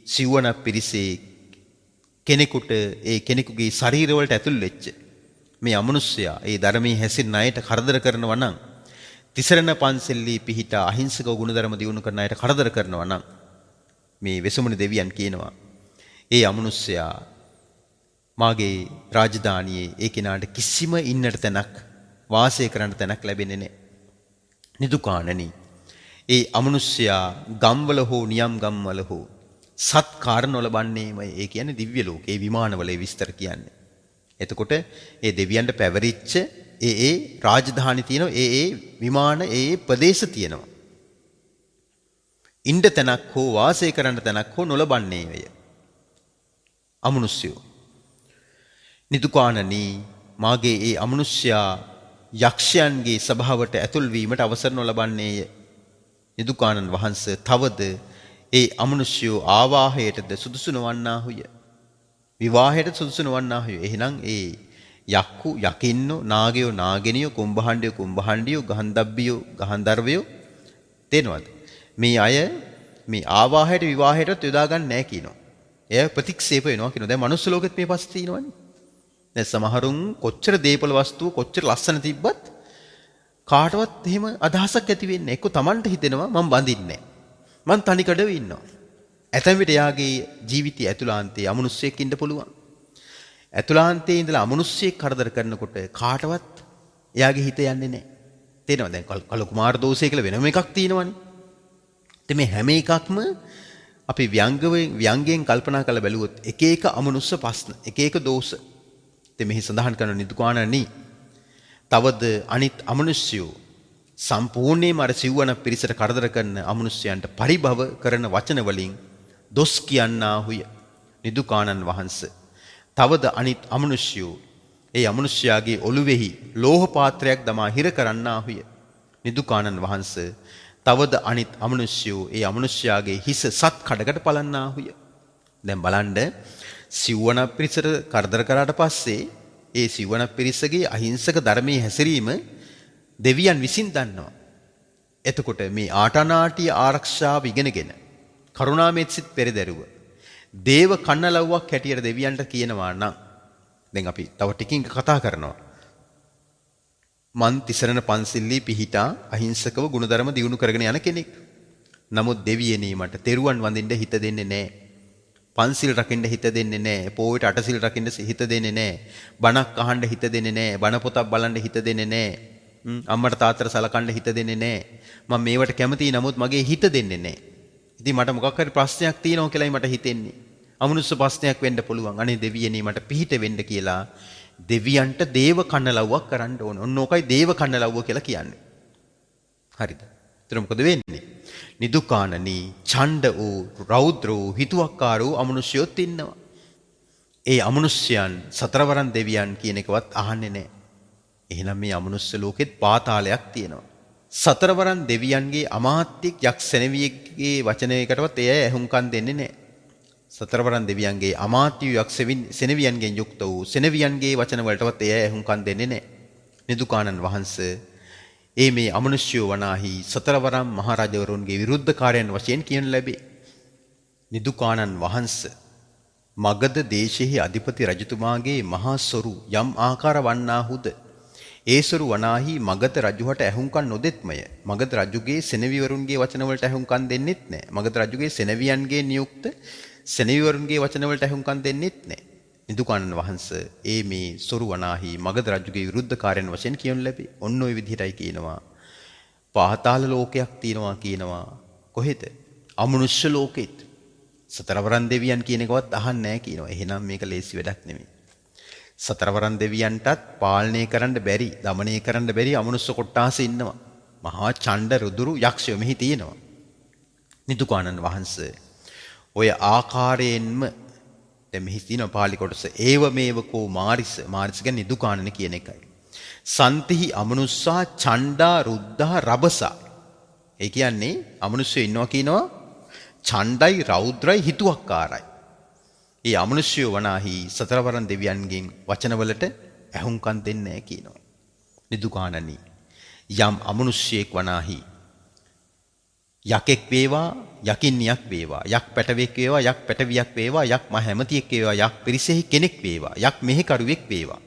සිව්වන පිරිසේ කෙනෙකුට ඒ කෙනෙකුගේ ශරීරවලට ඇතුල් වෙච්ච මේ අමනුෂ්‍යයා ඒ ධර්මයේ හැසිරෙන අයට කරදර කරනවා නම් තිසරණ පන්සල්ලි පිහිටා අහිංසක ගුණධර්ම දියුණු කරන අයට කරදර කරනවා නම් මේ වෙසමුණි දෙවියන් කියනවා ඒ අමනුෂ්‍යයා මාගේ රාජධානියේ ඒ කෙනාට කිසිම ඉන්නට තැනක් වාසය කරන්න තැනක් ලැබෙන්නේ නැහැ. නිදුකාණනි ඒ අමනුෂ්‍යයා ගම්වල හෝ නියම් ගම්වල හෝ සත්කාර නොලබන්නේම ඒ කියන්නේ දිව්‍ය ලෝකේ විමානවල විස්තර කියන්නේ. එතකොට ඒ දෙවියන්ට පැවරිච්ච ඒ රාජධානි තියෙනවා ඒ විමාන ඒ ප්‍රදේශ තියෙනවා. ඉන්න තැනක් හෝ වාසය කරන්න තැනක් හෝ නොලබන්නේ වේ. අමනුෂ්‍යෝ නිදුකාණනි මාගේ ඒ අමනුෂ්‍යයා යක්ෂයන්ගේ සභාවට ඇතුල් වීමට අවසර නොලබන්නේය. නිදුකාණන් වහන්සේ තවද ඒ අමනුෂ්‍යෝ ආවාහයටද සුදුසු නොවන්නාහුය. විවාහයට සුදුසු නොවන්නාහුය. එහෙනම් ඒ යක්කු යකින්නෝ නාගයෝ නාගිනියෝ කුම්භාණ්ඩියෝ කුම්භාණ්ඩියෝ ගහන්දබ්බියෝ ගහන්දර්වයෝ තේනවද? මේ අය මේ ආවාහයට විවාහයටත් යොදා ගන්න නැහැ කියනවා. එය ප්‍රතික්ෂේප වෙනවා කියනවා. දැන් මනුස්ස ලෝකෙත් මේ පස්සේ තියෙනවනේ. දැන් සමහරුන් කොච්චර දීපල වස්තුව කොච්චර ලස්සන තිබ්බත් කාටවත් එහෙම අදහසක් ඇති වෙන්නේ. එක්ක Tamanට හිතෙනවා මම බඳින්නේ නැහැ. මං තනිකඩව ඉන්නවා. ඇතැම් විට එයාගේ ජීවිතය ඇතුළාන්තයේ අමනුෂ්‍යයෙක් ඉන්න පුළුවන්. ඇතුළාන්තයේ ඉඳලා අමනුෂ්‍යයෙක් කරදර කරනකොට කාටවත් එයාගේ හිත යන්නේ නැහැ. තේරෙනවද? දැන් කල කුමාර දෝෂය කියලා වෙනම එකක් තියෙනවනේ. ඉතින් මේ හැම එකක්ම අපි ව්‍යංගයෙන් කල්පනා කරලා බැලුවොත් එක එක අමනුෂ්‍ය ප්‍රශ්න, එක එක දෝෂ. ඉතින් මෙහි සඳහන් කරන නිදුකාණනි තවද අනිත් අමනුෂ්‍යයෝ සම්පූර්ණයෙන්ම අර සිව්වන පිරිසට කරදර කරන අමනුෂ්‍යයන්ට පරිභව කරන වචන වලින් දොස් කියන්නාහුය. නිදුකාණන් වහන්සේ තවද අනිත් අමනුෂ්‍යයෝ ඒ අමනුෂ්‍යයාගේ ඔළුවේහි ලෝහ පාත්‍රයක් දමා හිර කරන්නාහුය. නිදුකාණන් වහන්සේ තවද අනිත් අමනුෂ්‍යයෝ ඒ අමනුෂ්‍යයාගේ හිස සත් කඩකට පලන්නාහුය. දැන් බලන්න සිව්වන පිරිසට කරදර කරාට පස්සේ ඒ සිව්වන පිරිසගේ අහිංසක ධර්මයේ හැසිරීම දෙවියන් විසින් දන්නවා. එතකොට මේ ආටානාටිය ආරක්ෂාව ඉගෙනගෙන කරුණාමෙත් සිත් පෙරදැරුව දේව කන්නලව්වක් හැටියට දෙවියන්ට කියනවා නම් දැන් අපි තව ටිකකින් කතා කරනවා. මන් තිසරණ පන්සිල්ලි පිහිටා අහිංසකව ගුණධර්ම දියුණු කරගෙන යන කෙනෙක්. නමුත් දෙවියනේ මට තෙරුවන් වඳින්න හිත දෙන්නේ නැහැ. පන්සිල් රකින්න හිත දෙන්නේ නැහැ. පොයට අටසිල් රකින්න හිත දෙන්නේ නැහැ. බණක් අහන්න හිත දෙන්නේ නැහැ. බණ පොතක් බලන්න හිත දෙන්නේ නැහැ. අම්මට තාත්තට සලකන්න හිත දෙන්නේ නැහැ. මම මේවට කැමතියි නමුත් මගේ හිත දෙන්නේ නැහැ. ඉතින් මට මොකක් හරි ප්‍රශ්නයක් තියෙනවා කියලායි මට හිතෙන්නේ. අමනුෂ්‍ය ප්‍රශ්නයක් වෙන්න පුළුවන්. අනේ දෙවියනි මට පිහිට වෙන්න කියලා දෙවියන්ට දේව කන්නලව්වක් කරන්න ඕන. ඔන්න ඕකයි දේව කන්නලව්ව කියලා කියන්නේ. හරිද? එතන මොකද වෙන්නේ? නිදුකානනි ඡණ්ඩ වූ රෞද්‍ර වූ හිතුවක්කාර වූ අමනුෂ්‍යයොත් ඉන්නවා. ඒ අමනුෂ්‍යයන් සතරවරන් දෙවියන් කියන එකවත් අහන්නේ නැහැ. එහෙනම් මේ අමනුෂ්‍ය ලෝකෙත් පාතාලයක් තියෙනවා. සතරවරන් දෙවියන්ගේ අමාත්‍යෙක් යක්ෂ සෙනෙවියෙක්ගේ වචනයකටවත් එය ඇහුම්කන් දෙන්නේ නැහැ. සතරවරන් දෙවියන්ගේ අමාත්‍ය යක්ෂ සෙනෙවියන්ගෙන් යුක්ත වූ සෙනෙවියන්ගේ වචන වලටවත් එය ඇහුම්කන් දෙන්නේ නැහැ. නිදුකානන් වහන්සේ මේ අමනුෂ්‍යෝ වනාහි සතරවරම් මහරජවරුන්ගේ විරුද්ධකාරයන් වශයෙන් කියනු ලැබේ. නිදුකානන් වහන්සේ මගධ දේශෙහි අධිපති රජතුමාගේ මහා සොරු යම් ආකාර වන්නාහුද ඒ සොරු වනාහි මගධ රජුහට ඇහුම්කන් නොදෙත්මය. මගධ රජුගේ සෙනෙවිවරුන්ගේ වචන වලට ඇහුම්කන් දෙන්නෙත් නැහැ. මගධ රජුගේ සෙනෙවියන්ගේ නියුක්ත සෙනෙවිවරුන්ගේ වචන වලට ඇහුම්කන් දෙන්නෙත් නැහැ. නිදුකානන් වහන්සේ මේ සොරු වනාහි මගධ රජුගේ විරුද්ධකාරයන් වශයෙන් කියනු ලැබේ. ඔන්න ඔය විදිහටයි කියනවා. පාතාල ලෝකයක් තියෙනවා කියනවා. කොහෙද? අමනුෂ්‍ය ලෝකෙත්. සතරවරන් දෙවියන් කියන එකවත් අහන්නේ නැහැ කියනවා. එහෙනම් මේක ලේසි වැඩක් නෙමෙයි. සතරවරන් දෙවියන්ටත් පාලනය කරන්න බැරි, দমনය කරන්න බැරි අමනුෂ්‍ය කොට්ටාස ඉන්නවා. මහා ඡණ්ඩ රුදුරු යක්ෂයෝ මෙහි තියෙනවා. නිදුකානන් වහන්සේ ඔය ආකාරයෙන්ම දැන් මෙහි තියෙන පාලි කොටස ඒව මේවකෝ මාරිස කියන්නේ නිදුකානන කියන එකයි. සන්තිහි අමනුෂ්සා ඡණ්ඩා රුද්ධා රබසා. ඒ කියන්නේ අමනුෂ්‍යයෝ ඉන්නවා කියනවා ඡණ්ඩයි රෞද්‍රයි හිතුවක්කාරයි. ඒ අමනුෂ්‍යයෝ වනාහි සතරවරන් දෙවියන්ගෙන් වචනවලට ඇහුම්කන් දෙන්නේ නැහැ කියනවා. නිදුකානනි යම් අමනුෂ්‍යයෙක් වනාහි යකෙක් වේවා යකින්නියක් වේවා යක් පැටවෙක් වේවා යක් පැටවියක් වේවා යක් මහ හැමතියෙක් වේවා යක් පිරිසෙහි කෙනෙක් වේවා යක් මෙහෙකරුවෙක් වේවා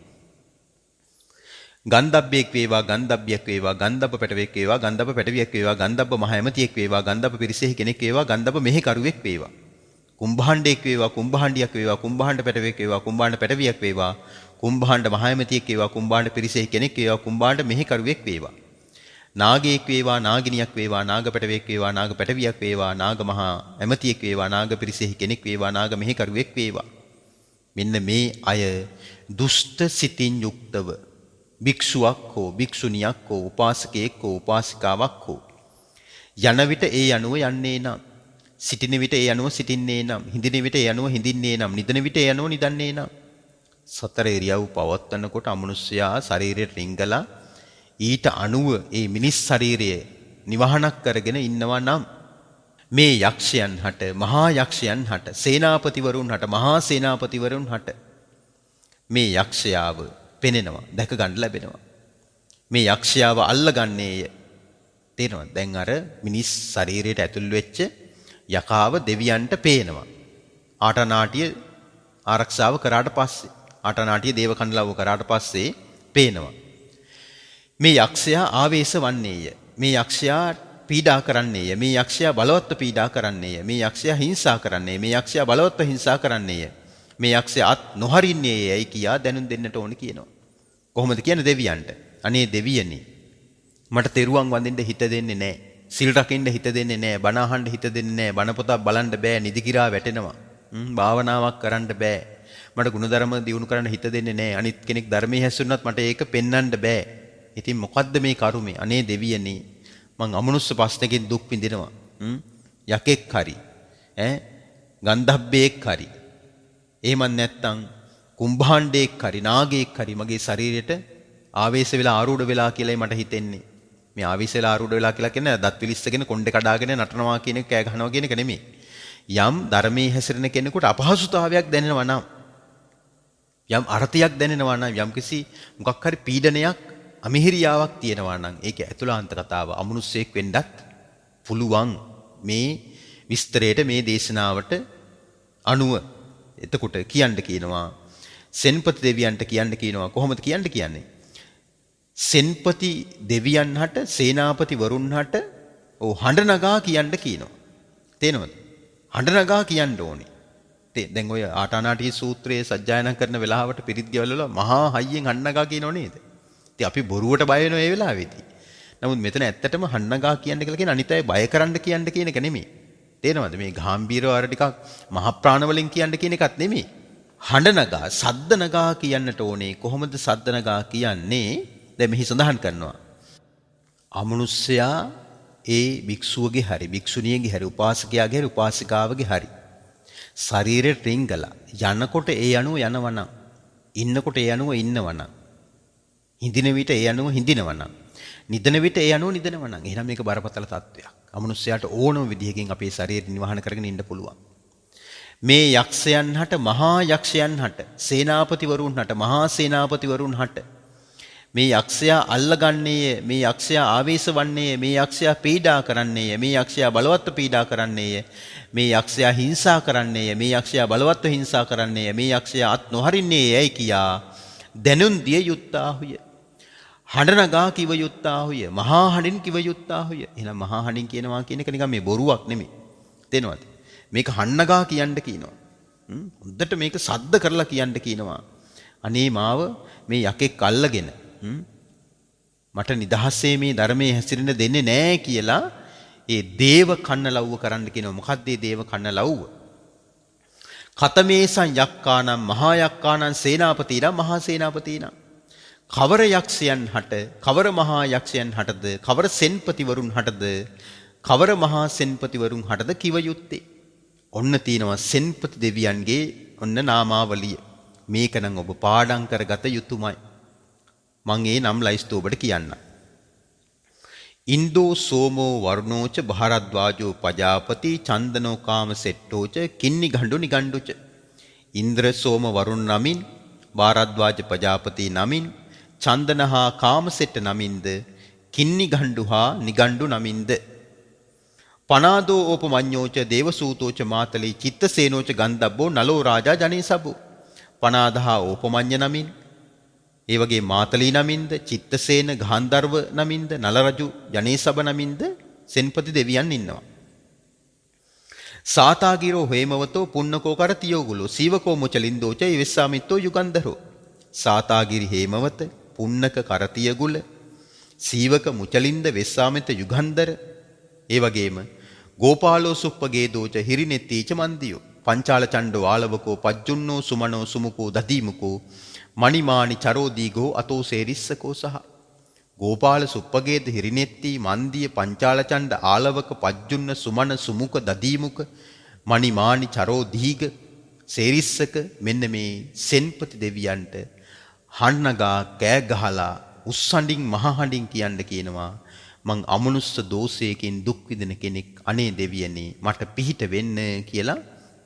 ගන්ධබ්බෙක් වේවා ගන්ධබ්බියක් වේවා ගන්ධබ්බ පැටවෙක් වේවා ගන්ධබ්බ පැටවියක් වේවා ගන්ධබ්බ මහ හැමතියෙක් වේවා ගන්ධබ්බ පිරිසෙහි කෙනෙක් වේවා ගන්ධබ්බ මෙහෙකරුවෙක් වේවා කුම්භාණ්ඩෙක් වේවා කුම්භාණ්ඩියක් වේවා කුම්භාණ්ඩ පැටවෙක් වේවා කුම්භාණ්ඩ පැටවියක් වේවා කුම්භාණ්ඩ මහ හැමතියෙක් වේවා කුම්භාණ්ඩ පිරිසෙහි කෙනෙක් වේවා කුම්භාණ්ඩ මෙහෙකරුවෙක් වේවා නාගයෙක් වේවා නාගිනියක් වේවා නාග පැටවෙක් වේවා නාග පැටවියක් වේවා නාග මහා ඇමතියෙක් වේවා නාග පිරිසෙහි කෙනෙක් වේවා නාග මෙහෙකරුවෙක් වේවා මෙන්න මේ අය දුෂ්ට සිතින් යුක්තව භික්ෂුවක් හෝ භික්ෂුණියක් හෝ උපාසකයෙක් හෝ උපාසිකාවක් හෝ යන විට ඒ අනුව යන්නේ නම් සිටින විට ඒ අනුව සිටින්නේ නම් හිඳින විට ඒ අනුව හිඳින්නේ නම් නිදන විට ඒ අනුව නිදන්නේ නම් සතර ඉරියව් පවත්වනකොට අමනුෂ්‍යයා ශරීරයට රිංගලා ඊට අනුව ඒ මිනිස් ශරීරය නිවහනක් කරගෙන ඉන්නවා නම් මේ යක්ෂයන් හට මහා යක්ෂයන් හට සේනාපතිවරුන් හට මහා සේනාපතිවරුන් හට මේ යක්ෂයාව පෙනෙනවා දැක ගන්න ලැබෙනවා මේ යක්ෂයාව අල්ලගන්නේය තේරෙනවද දැන් අර මිනිස් ශරීරයට ඇතුල් වෙච්ච යකාව දෙවියන්ට පේනවා ආටනාටිය ආරක්ෂාව කරාට පස්සේ ආටනාටිය දේව කණ්ඩලව කරාට පස්සේ පේනවා මේ යක්ෂයා ආවේශ වන්නේය මේ යක්ෂයා පීඩා කරන්නේය මේ යක්ෂයා බලවත්ව පීඩා කරන්නේය මේ යක්ෂයා හිංසා කරන්නේය මේ යක්ෂයා බලවත්ව හිංසා කරන්නේය මේ යක්ෂයා අත් නොහරින්නේයයි කියා දැනුම් දෙන්නට ඕන කියනවා කොහොමද කියන්නේ දෙවියන්ට අනේ දෙවියනි මට තෙරුවන් වඳින්න හිත දෙන්නේ නැහැ සිල් රකින්න හිත දෙන්නේ නැහැ බණ අහන්න හිත දෙන්නේ නැහැ බණ පොතක් බලන්න බෑ නිදිකිරා වැටෙනවා භාවනාවක් කරන්න බෑ මට ගුණධර්ම දියුණු කරන්න හිත දෙන්නේ නැහැ අනිත් කෙනෙක් ධර්මයේ හැසිරුණත් මට ඒක පෙන්වන්න බෑ ඉතින් මොකද්ද මේ කරුමේ අනේ දෙවියනි මං අමනුෂ්‍ය ප්‍රශ්නකින් දුක් විඳිනවා යකෙක් හරි ගන්ධබ්බෙක් හරි එහෙම නැත්නම් කුම්භාණ්ඩෙක් හරි නාගයෙක් හරි මගේ ශරීරයට ආවේශ වෙලා ආරූඪ වෙලා කියලායි මට හිතෙන්නේ මේ ආවේශ වෙලා ආරූඪ වෙලා කියලා කියන්නේ දත් පිලිස්සගෙන කොණ්ඩේ කඩාගෙන නටනවා කියන එක කෑ ගහනවා කියන එක නෙමෙයි යම් ධර්මයේ හැසිරෙන කෙනෙකුට අපහසුතාවයක් දැනෙනවා නම් යම් අර්ථයක් දැනෙනවා නම් යම් කිසි මොකක් හරි පීඩනයක් අමිහිරියාවක් තියෙනවා නම් ඒක ඇතුළාන්ත කතාව අමනුෂ්‍යෙක් වෙන්නත් පුළුවන් මේ විස්තරයට මේ දේශනාවට අනුව එතකොට කියනවා සෙන්පති දෙවියන්ට කියනවා කොහොමද කියන්නේ සෙන්පති දෙවියන් හට සේනාපති වරුන් හට හඬ නගා කියන්න කියනවා තේනවද හඬ නගා කියන්න ඕනේ දැන් ඔය ආටානාටි සූත්‍රයේ සජ්ජායනා කරන වෙලාවට පිරිත් ගෙවල වල මහා හයියෙන් හන්නගා කියනෝ නේද? ඉතින් අපි බොරුවට බය වෙනවා ඒ වෙලාවේදී. නමුත් මෙතන ඇත්තටම හන්නගා කියන්න කියලා කියන අනිත් අය බය කරන්න කියන්න කියන එක නෙමෙයි. තේරෙනවද? මේ ගාම්භීරව අර ටිකක් මහ ප්‍රාණ වලින් කියන්න කියන එකක් නෙමෙයි. හඬ නගා, සද්ද නගා කියන්නට ඕනේ. කොහොමද සද්ද නගා කියන්නේ? දැන් මෙහි සඳහන් කරනවා. අමනුෂ්‍යයා ඒ භික්ෂුවගේ හරි, භික්ෂුණියගේ හරි, උපාසකයාගේ හරි, උපාසිකාවගේ හරි ශරීරෙට රිංගලා යනකොට ඒ අණුව යනවනම්, ඉන්නකොට ඒ අණුව ඉන්නවනම්, හිඳින විට ඒ අණුව හිඳිනවනම්, නිදන විට ඒ අණුව නිදනවනම්, එහෙනම් මේක බරපතල තත්වයක්. අමනුෂ්‍යයාට ඕනම විදිහකින් අපේ ශරීරය නිවහන කරගෙන ඉන්න පුළුවන්. මේ යක්ෂයන් හට, මහා යක්ෂයන් හට, සේනාපතිවරුන් හට, මහා සේනාපතිවරුන් හට මේ යක්ෂයා අල්ලගන්නේය, මේ යක්ෂයා ආවේශ වන්නේය, මේ යක්ෂයා පීඩා කරන්නේය, මේ යක්ෂයා බලවත්ව පීඩා කරන්නේය, මේ යක්ෂයා හිංසා කරන්නේය, මේ යක්ෂයා බලවත්ව හිංසා කරන්නේය, මේ යක්ෂයා අත් නොහරින්නේ යයි කියා දැනුම් දිය යුත්තාහුය. හඬ නගා කිව යුත්තාහුය. මහා හඬින් කිව යුත්තාහුය. එහෙනම් මහා හඬින් කියනවා කියන එක නිකන් මේ බොරුවක් නෙමෙයි. තේනවද? මේක හන්නගා කියන්න කියනවා. හොඳට මේක සද්ද කරලා කියන්න කියනවා. අනේ මාව මේ යකෙක් අල්ලගෙන මට නිදහසේ මේ ධර්මයේ හැසිරෙන්න දෙන්නේ නැහැ කියලා ඒ දේව කන්න ලව්ව කරන්න කියනවා. මොකක්ද මේ දේව කන්න ලව්ව? කතමේසං යක්කානම් මහා යක්කානම් සේනාපතිනම් මහා සේනාපතිනම්. කවර යක්ෂයන් හට, කවර මහා යක්ෂයන් හටද, කවර සෙන්පතිවරුන් හටද, කවර මහා සෙන්පතිවරුන් හටද කිව යුත්තේ. ඔන්න තියෙනවා සෙන්පති දෙවියන්ගේ ඔන්න නාමාවලිය. මේක නම් ඔබ පාඩම් කරගත යුතුමයි. මං ඒ නම් ලයිස්තු ඔබට කියන්න. ඉන්දෝ සෝමෝ වරුණෝච භාරද්වාජෝ පජාපති චන්දනෝ කාම සෙට්ටෝච කින්නි ගණ්ඩු නිගණ්ඩුච. ඉන්ද්‍ර සෝම වරුණ නමින්, භාරද්වාජ පජාපති නමින්, චන්දනහා කාමසෙට්ට නමින්ද, කින්නි ගණ්ඩු හා නිගණ්ඩු නමින්ද. පනාදෝ ඕපමඤ්ඤෝච දේවසූතෝච මාතලී චිත්තසේනෝච ගන්ධබ්බෝ නලෝ රාජා ජනේ සබෝ. පනාදහා ඕපමඤ්ඤ නමින්, ඒ වගේ මාතලී නමින්ද, චිත්තසේන ගාන්ධර්ව නමින්ද, නලරජු ජනේ සබ නමින්ද සෙන්පති දෙවියන් ඉන්නවා. සාතාගිරෝ හේමවතෝ පුන්නකෝ කරතියෝගුලෝ සීවකෝ මුචලින්දෝච ඉවෙස්සාමිත්තෝ යුගන්ධරෝ. සාතාගිරි හේමවත, පුන්නක කරතියගුල, සීවක මුචලින්ද, වෙස්සාමිත යුගන්ධර, ඒ වගේම ගෝපාලෝ සුප්පගේදෝච හිරිනෙත්තීච මන්දියෝ. පංචාල චණ්ඩෝ ආලවකෝ පජ්ජුන්නෝ සුමනෝ සුමුකෝ දදීමුකෝ මණිමානි චරෝදීගෝ අතෝ සේරිස්සකෝ සහ. ගෝපාල සුප්පගේද හිරිනෙත්ති මන්දිය පංචාල චණ්ඩ ආලවක පජ්ජුන්න සුමන සුමුක දදීමුක මණිමානි චරෝදීග සේරිස්සක මෙන්න මේ සෙන්පති දෙවියන්ට හන්නගා කෑ ගහලා උස්සඬින් මහහඬින් කියන්න කියනවා. මං අමනුස්ස දෝෂයකින් දුක් විඳින කෙනෙක්, අනේ දෙවියනේ මට පිහිට වෙන්න කියලා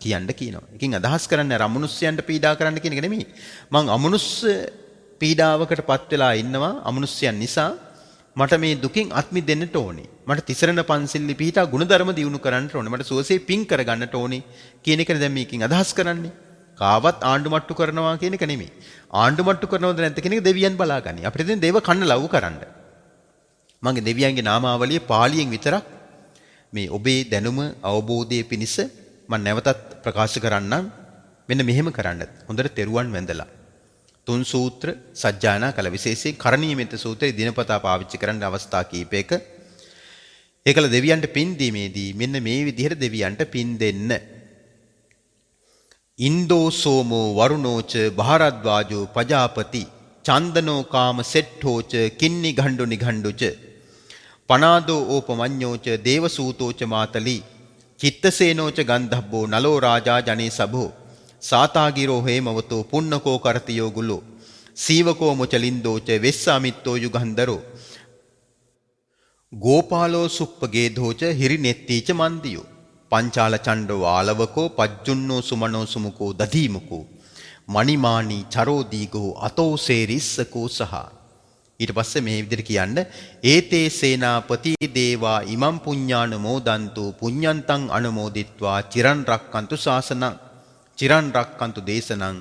කියන්න කියනවා. එකකින් අදහස් කරන්නේ අර අමනුෂ්‍යයන්ට පීඩා කරන්න කියන එක නෙමෙයි. මං අමනුස්ස පීඩාවකට පත් වෙලා ඉන්නවා අමනුෂ්‍යයන් නිසා. මට මේ දුකින් අත් මිදෙන්නට ඕනේ. මට තිසරණ පන්සිල්ලි පිහිටා ගුණධර්ම දියුණු කරන්නට ඕනේ. මට සුවසේ පිං කරගන්නට ඕනේ කියන එකනේ දැන් මේකෙන් අදහස් කරන්නේ. කාවත් ආණ්ඩු මට්ටු කරනවා කියන එක නෙමෙයි. ආණ්ඩු මට්ටු කරනවද නැද්ද කියන එක දෙවියන් බලාගන්නේ. අපිට දැන් දේව කන්න ලව් කරන්න. මගේ දෙවියන්ගේ නාමාවලිය පාලියෙන් විතරක් මේ ඔබේ දැනුම අවබෝධයේ පිණිස මම නැවතත් ප්‍රකාශ කරන්නම්. මෙන්න මෙහෙම කරන්න. හොඳට තෙරුවන් වැඳලා තුන් සූත්‍ර සජ්ජායනා කළ විශේෂයෙන් කරණීයමෙත සූත්‍රයේ දිනපතා පාවිච්චි කරන්න අවස්ථා කීපයක ඒකල දෙවියන්ට පින් දීමේදී මෙන්න මේ විදිහට දෙවියන්ට පින් දෙන්න. ඉන්දෝ සෝමෝ වරුණෝච භාරද්වාජෝ පජාපති චන්දනෝ කාම සෙට්ඨෝච කින්නි ගණ්ඩු නිගණ්ඩුච පනාදෝ ඕපමඤ්ඤෝච දේවසූතෝච මාතලී චිත්තසේනෝච ගන්ධබ්බෝ නලෝ රාජා ජනේ සබෝ සාතාගිරෝ හේමවතෝ පුන්නකෝ කරතියෝ ගුලෝ සීවකෝ මුචලින්දෝච වෙස්සාමිත්තෝ යුගන්ධරෝ ගෝපාලෝ සුප්පගේධෝච හිරිනෙත්තීච මන්දියෝ පංචාල චණ්ඩෝ ආලවකෝ පජ්ජුන්නෝ සුමනෝ සුමුකෝ දදීමුකෝ මණිමානි චරෝදීගෝ අතෝ සේරිස්සකෝ සහ. ඊට පස්සේ මේ විදිහට කියන්න ඒතේ සේනාපති දේවා ඉමම් පුඤ්ඤාන මෝදන්තු පුඤ්ඤන්තං අනුමෝදිත්වා චිරන් රක්칸තු ශාසනං චිරන් රක්칸තු දේශනං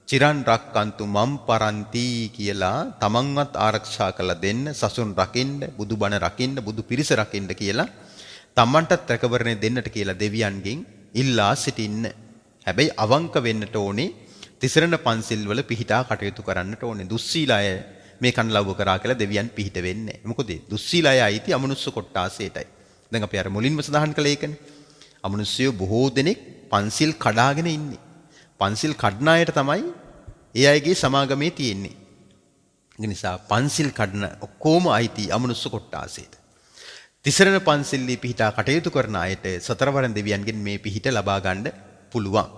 චිරන් රක්칸තු මම් පරන්ති කියලා තමන්වත් ආරක්ෂා කරලා දෙන්න, සසුන් රකින්න, බුදුබණ රකින්න, බුදු පිරිස රකින්න කියලා තමන්ටත් රැකවරණය දෙන්නට කියලා දෙවියන්ගෙන් ඉල්ලා සිටින්න. හැබැයි අවංක වෙන්නට ඕනේ තිසරණ පන්සිල් වල පිහිටා කටයුතු කරන්නට ඕනේ. දුස්සීල අය මේ කණ්ඩායම කරා කියලා දෙවියන් පිහිට වෙන්නේ නැහැ. මොකද දුස්සීල අය අයිති අමනුෂ්‍ය කොට්ටාසයටයි. දැන් අපි අර මුලින්ම සඳහන් කළේ ඒකනේ. අමනුෂ්‍යය බොහෝ දෙනෙක් පන්සිල් කඩාගෙන ඉන්නේ. පන්සිල් කඩන අයට තමයි ඒ අයගේ සමාගමේ තියෙන්නේ. ඒ නිසා පන්සිල් කඩන ඔක්කොම අයිති අමනුෂ්‍ය කොට්ටාසයට. තිසරණ පන්සිල්ලි පිහිටා කටයුතු කරන අයට සතරවරන් දෙවියන්ගෙන් මේ පිහිට ලබා ගන්න පුළුවන්.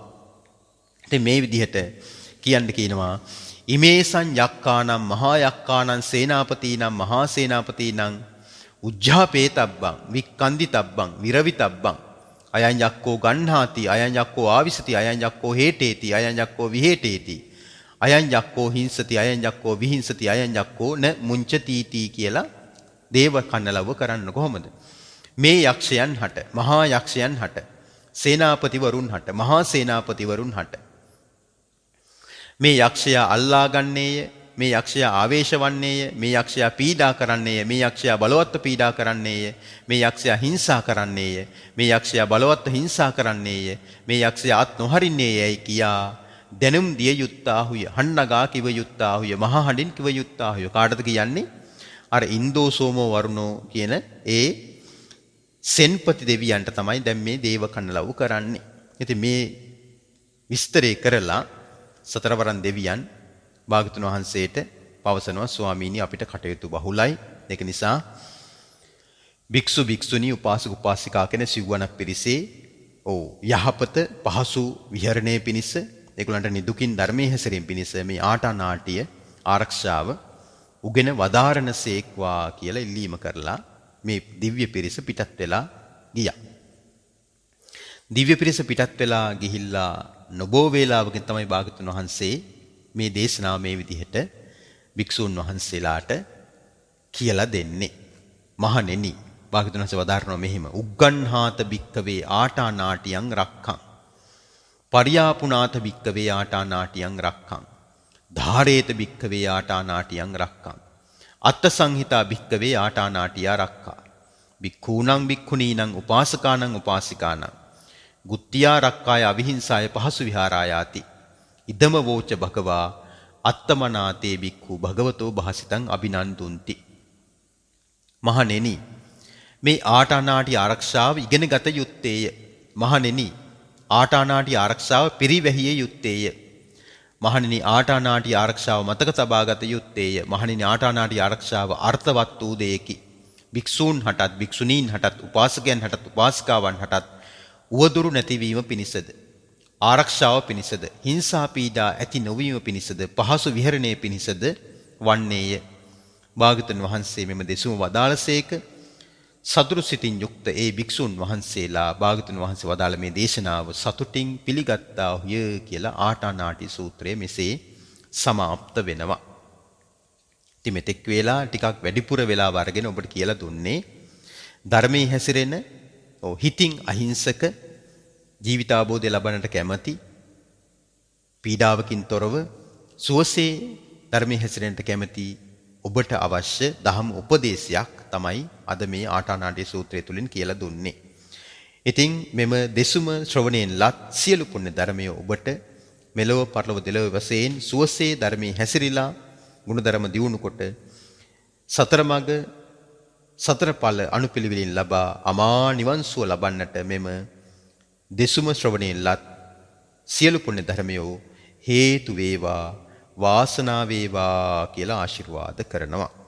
ඉතින් මේ විදිහට කියනවා ඉමේසං යක්කානම් මහා යක්කානම් සේනාපතීනම් මහා සේනාපතීනම් උජ්ජාපේතබ්බං වික්කන්දිතබ්බං විරවිතබ්බං අයං යක්කෝ ගණ්හාති අයං යක්කෝ ආවිසති අයං යක්කෝ හේටේති අයං යක්කෝ විහෙටේති අයං යක්කෝ හිංසති අයං යක්කෝ විහිංසති අයං යක්කෝ න මුංචතීති කියලා දේව කන්නලව කරන්න කොහොමද? මේ යක්ෂයන් හට මහා යක්ෂයන් හට සේනාපතිවරුන් හට මහා සේනාපතිවරුන් හට මේ යක්ෂයා අල්ලා ගන්නේය, මේ යක්ෂයා ආවේශ වන්නේය, මේ යක්ෂයා පීඩා කරන්නේය, මේ යක්ෂයා බලවත්ව පීඩා කරන්නේය, මේ යක්ෂයා හිංසා කරන්නේය, මේ යක්ෂයා බලවත්ව හිංසා කරන්නේය, මේ යක්ෂයා අත් නොහරින්නේයයි කියා දැනුම් දිය යුත්තාහුය, හන්නගා කිව යුත්තාහුය, මහා හඬින් කිව යුත්තාහුය. කාටද කියන්නේ? අර ඉන්දෝ සෝමෝ වරුණෝ කියන ඒ සෙන්පති දෙවියන්ට තමයි දැන් මේ දේව කන්නලව් කරන්නේ. ඉතින් මේ විස්තරේ කරලා සතරවරන් දෙවියන් භාගතුන් වහන්සේට පවසනවා ස්වාමීනි අපිට කටයුතු බහුලයි. ඒක නිසා භික්ෂු භික්ෂුණී උපාසක උපාසිකා කියන සිව්වණක් පිරිසේ යහපත පහසු විහරණය පිණිස ඒගොල්ලන්ට නිදුකින් ධර්මයේ හැසිරීම පිණිස මේ ආටානාටිය ආරක්ෂාව උගෙන වදාරණසේක්වා කියලා ඉල්ලීම කරලා මේ දිව්‍ය පිරිස පිටත් වෙලා ගියා. දිව්‍ය පිරිස පිටත් වෙලා ගිහිල්ලා නොබෝ වේලාවකින් තමයි භාගතුන් වහන්සේ මේ දේශනාව මේ විදිහට භික්ෂූන් වහන්සේලාට කියලා දෙන්නේ. මහණෙනි භාගතුන් වහන්සේ වදාරනවා මෙහිම උග්ගන්හාත භික්කවේ ආටානාටියං රක්ඛං පරියාපුනාත භික්කවේ ආටානාටියං රක්ඛං ධාරේත භික්කවේ ආටානාටියං රක්ඛං අත්ත සංහිතා භික්කවේ ආටානාටියා රක්ඛා භික්ඛූණං භික්ඛුනීනං උපාසකානං උපාසිකානං ගුත්තියා රක්කාය අවිහිංසාය පහසු විහාරායාති ඉදම වෝච භගවා අත්තමනාතේ භික්ඛු භගවතෝ භාසිතං අභිනන්දුන්ති. මහණෙනි මේ ආටානාටි ආරක්ෂාව ඉගෙන ගත යුත්තේය. මහණෙනි ආටානාටි ආරක්ෂාව පිරිවැහිය යුත්තේය. මහණෙනි ආටානාටි ආරක්ෂාව මතක තබා ගත යුත්තේය. මහණෙනි ආටානාටි ආරක්ෂාව අර්ථවත් වූ දෙයකි. භික්ෂූන් හටත් භික්ෂුණීන් හටත් උපාසකයන් හටත් උපාසිකාවන් හටත් උවදුරු නැතිවීම පිණිසද ආරක්ෂාව පිණිසද හිංසා පීඩා ඇති නොවීම පිණිසද පහසු විහරණය පිණිසද වන්නේය. භාගතුන් වහන්සේ මෙම දෙසුම වදාළසේක. සතුරු සිතින් යුක්ත ඒ භික්ෂුන් වහන්සේලා භාගතුන් වහන්සේ වදාළ මේ දේශනාව සතුටින් පිළිගත්තාහුය කියලා ආටානාටි සූත්‍රයේ මෙසේ සමාප්ත වෙනවා. ඉතින් මෙතෙක් වේලා ටිකක් වැඩිපුර වෙලාව අරගෙන ඔබට කියලා දුන්නේ ධර්මයේ හැසිරෙන හිතින් අහිංසක ජීවිතාබෝධය ලබන්නට කැමැති පීඩාවකින් තොරව සුවසේ ධර්මයේ හැසිරෙන්නට කැමැති ඔබට අවශ්‍ය දහම් උපදේශයක් තමයි අද මේ ආටානාටි සූත්‍රය තුලින් කියලා දුන්නේ. ඉතින් මෙම දෙසුම ශ්‍රවණයෙන් ලත් සියලු පුණ්‍ය ධර්මය ඔබට මෙලොව පරලොව දෙලොව වශයෙන් සුවසේ ධර්මයේ හැසිරීලා ගුණධර්ම දියුණු කොට සතර මඟ සතර ඵල අනුපිළිවෙලින් ලබා අමා නිවන් සුව ලබන්නට මෙම දෙසුම ශ්‍රවණයෙන් ලත් සියලු පුණ්‍ය ධර්මයෝ හේතු වේවා වාසනාව වේවා කියලා ආශිර්වාද කරනවා.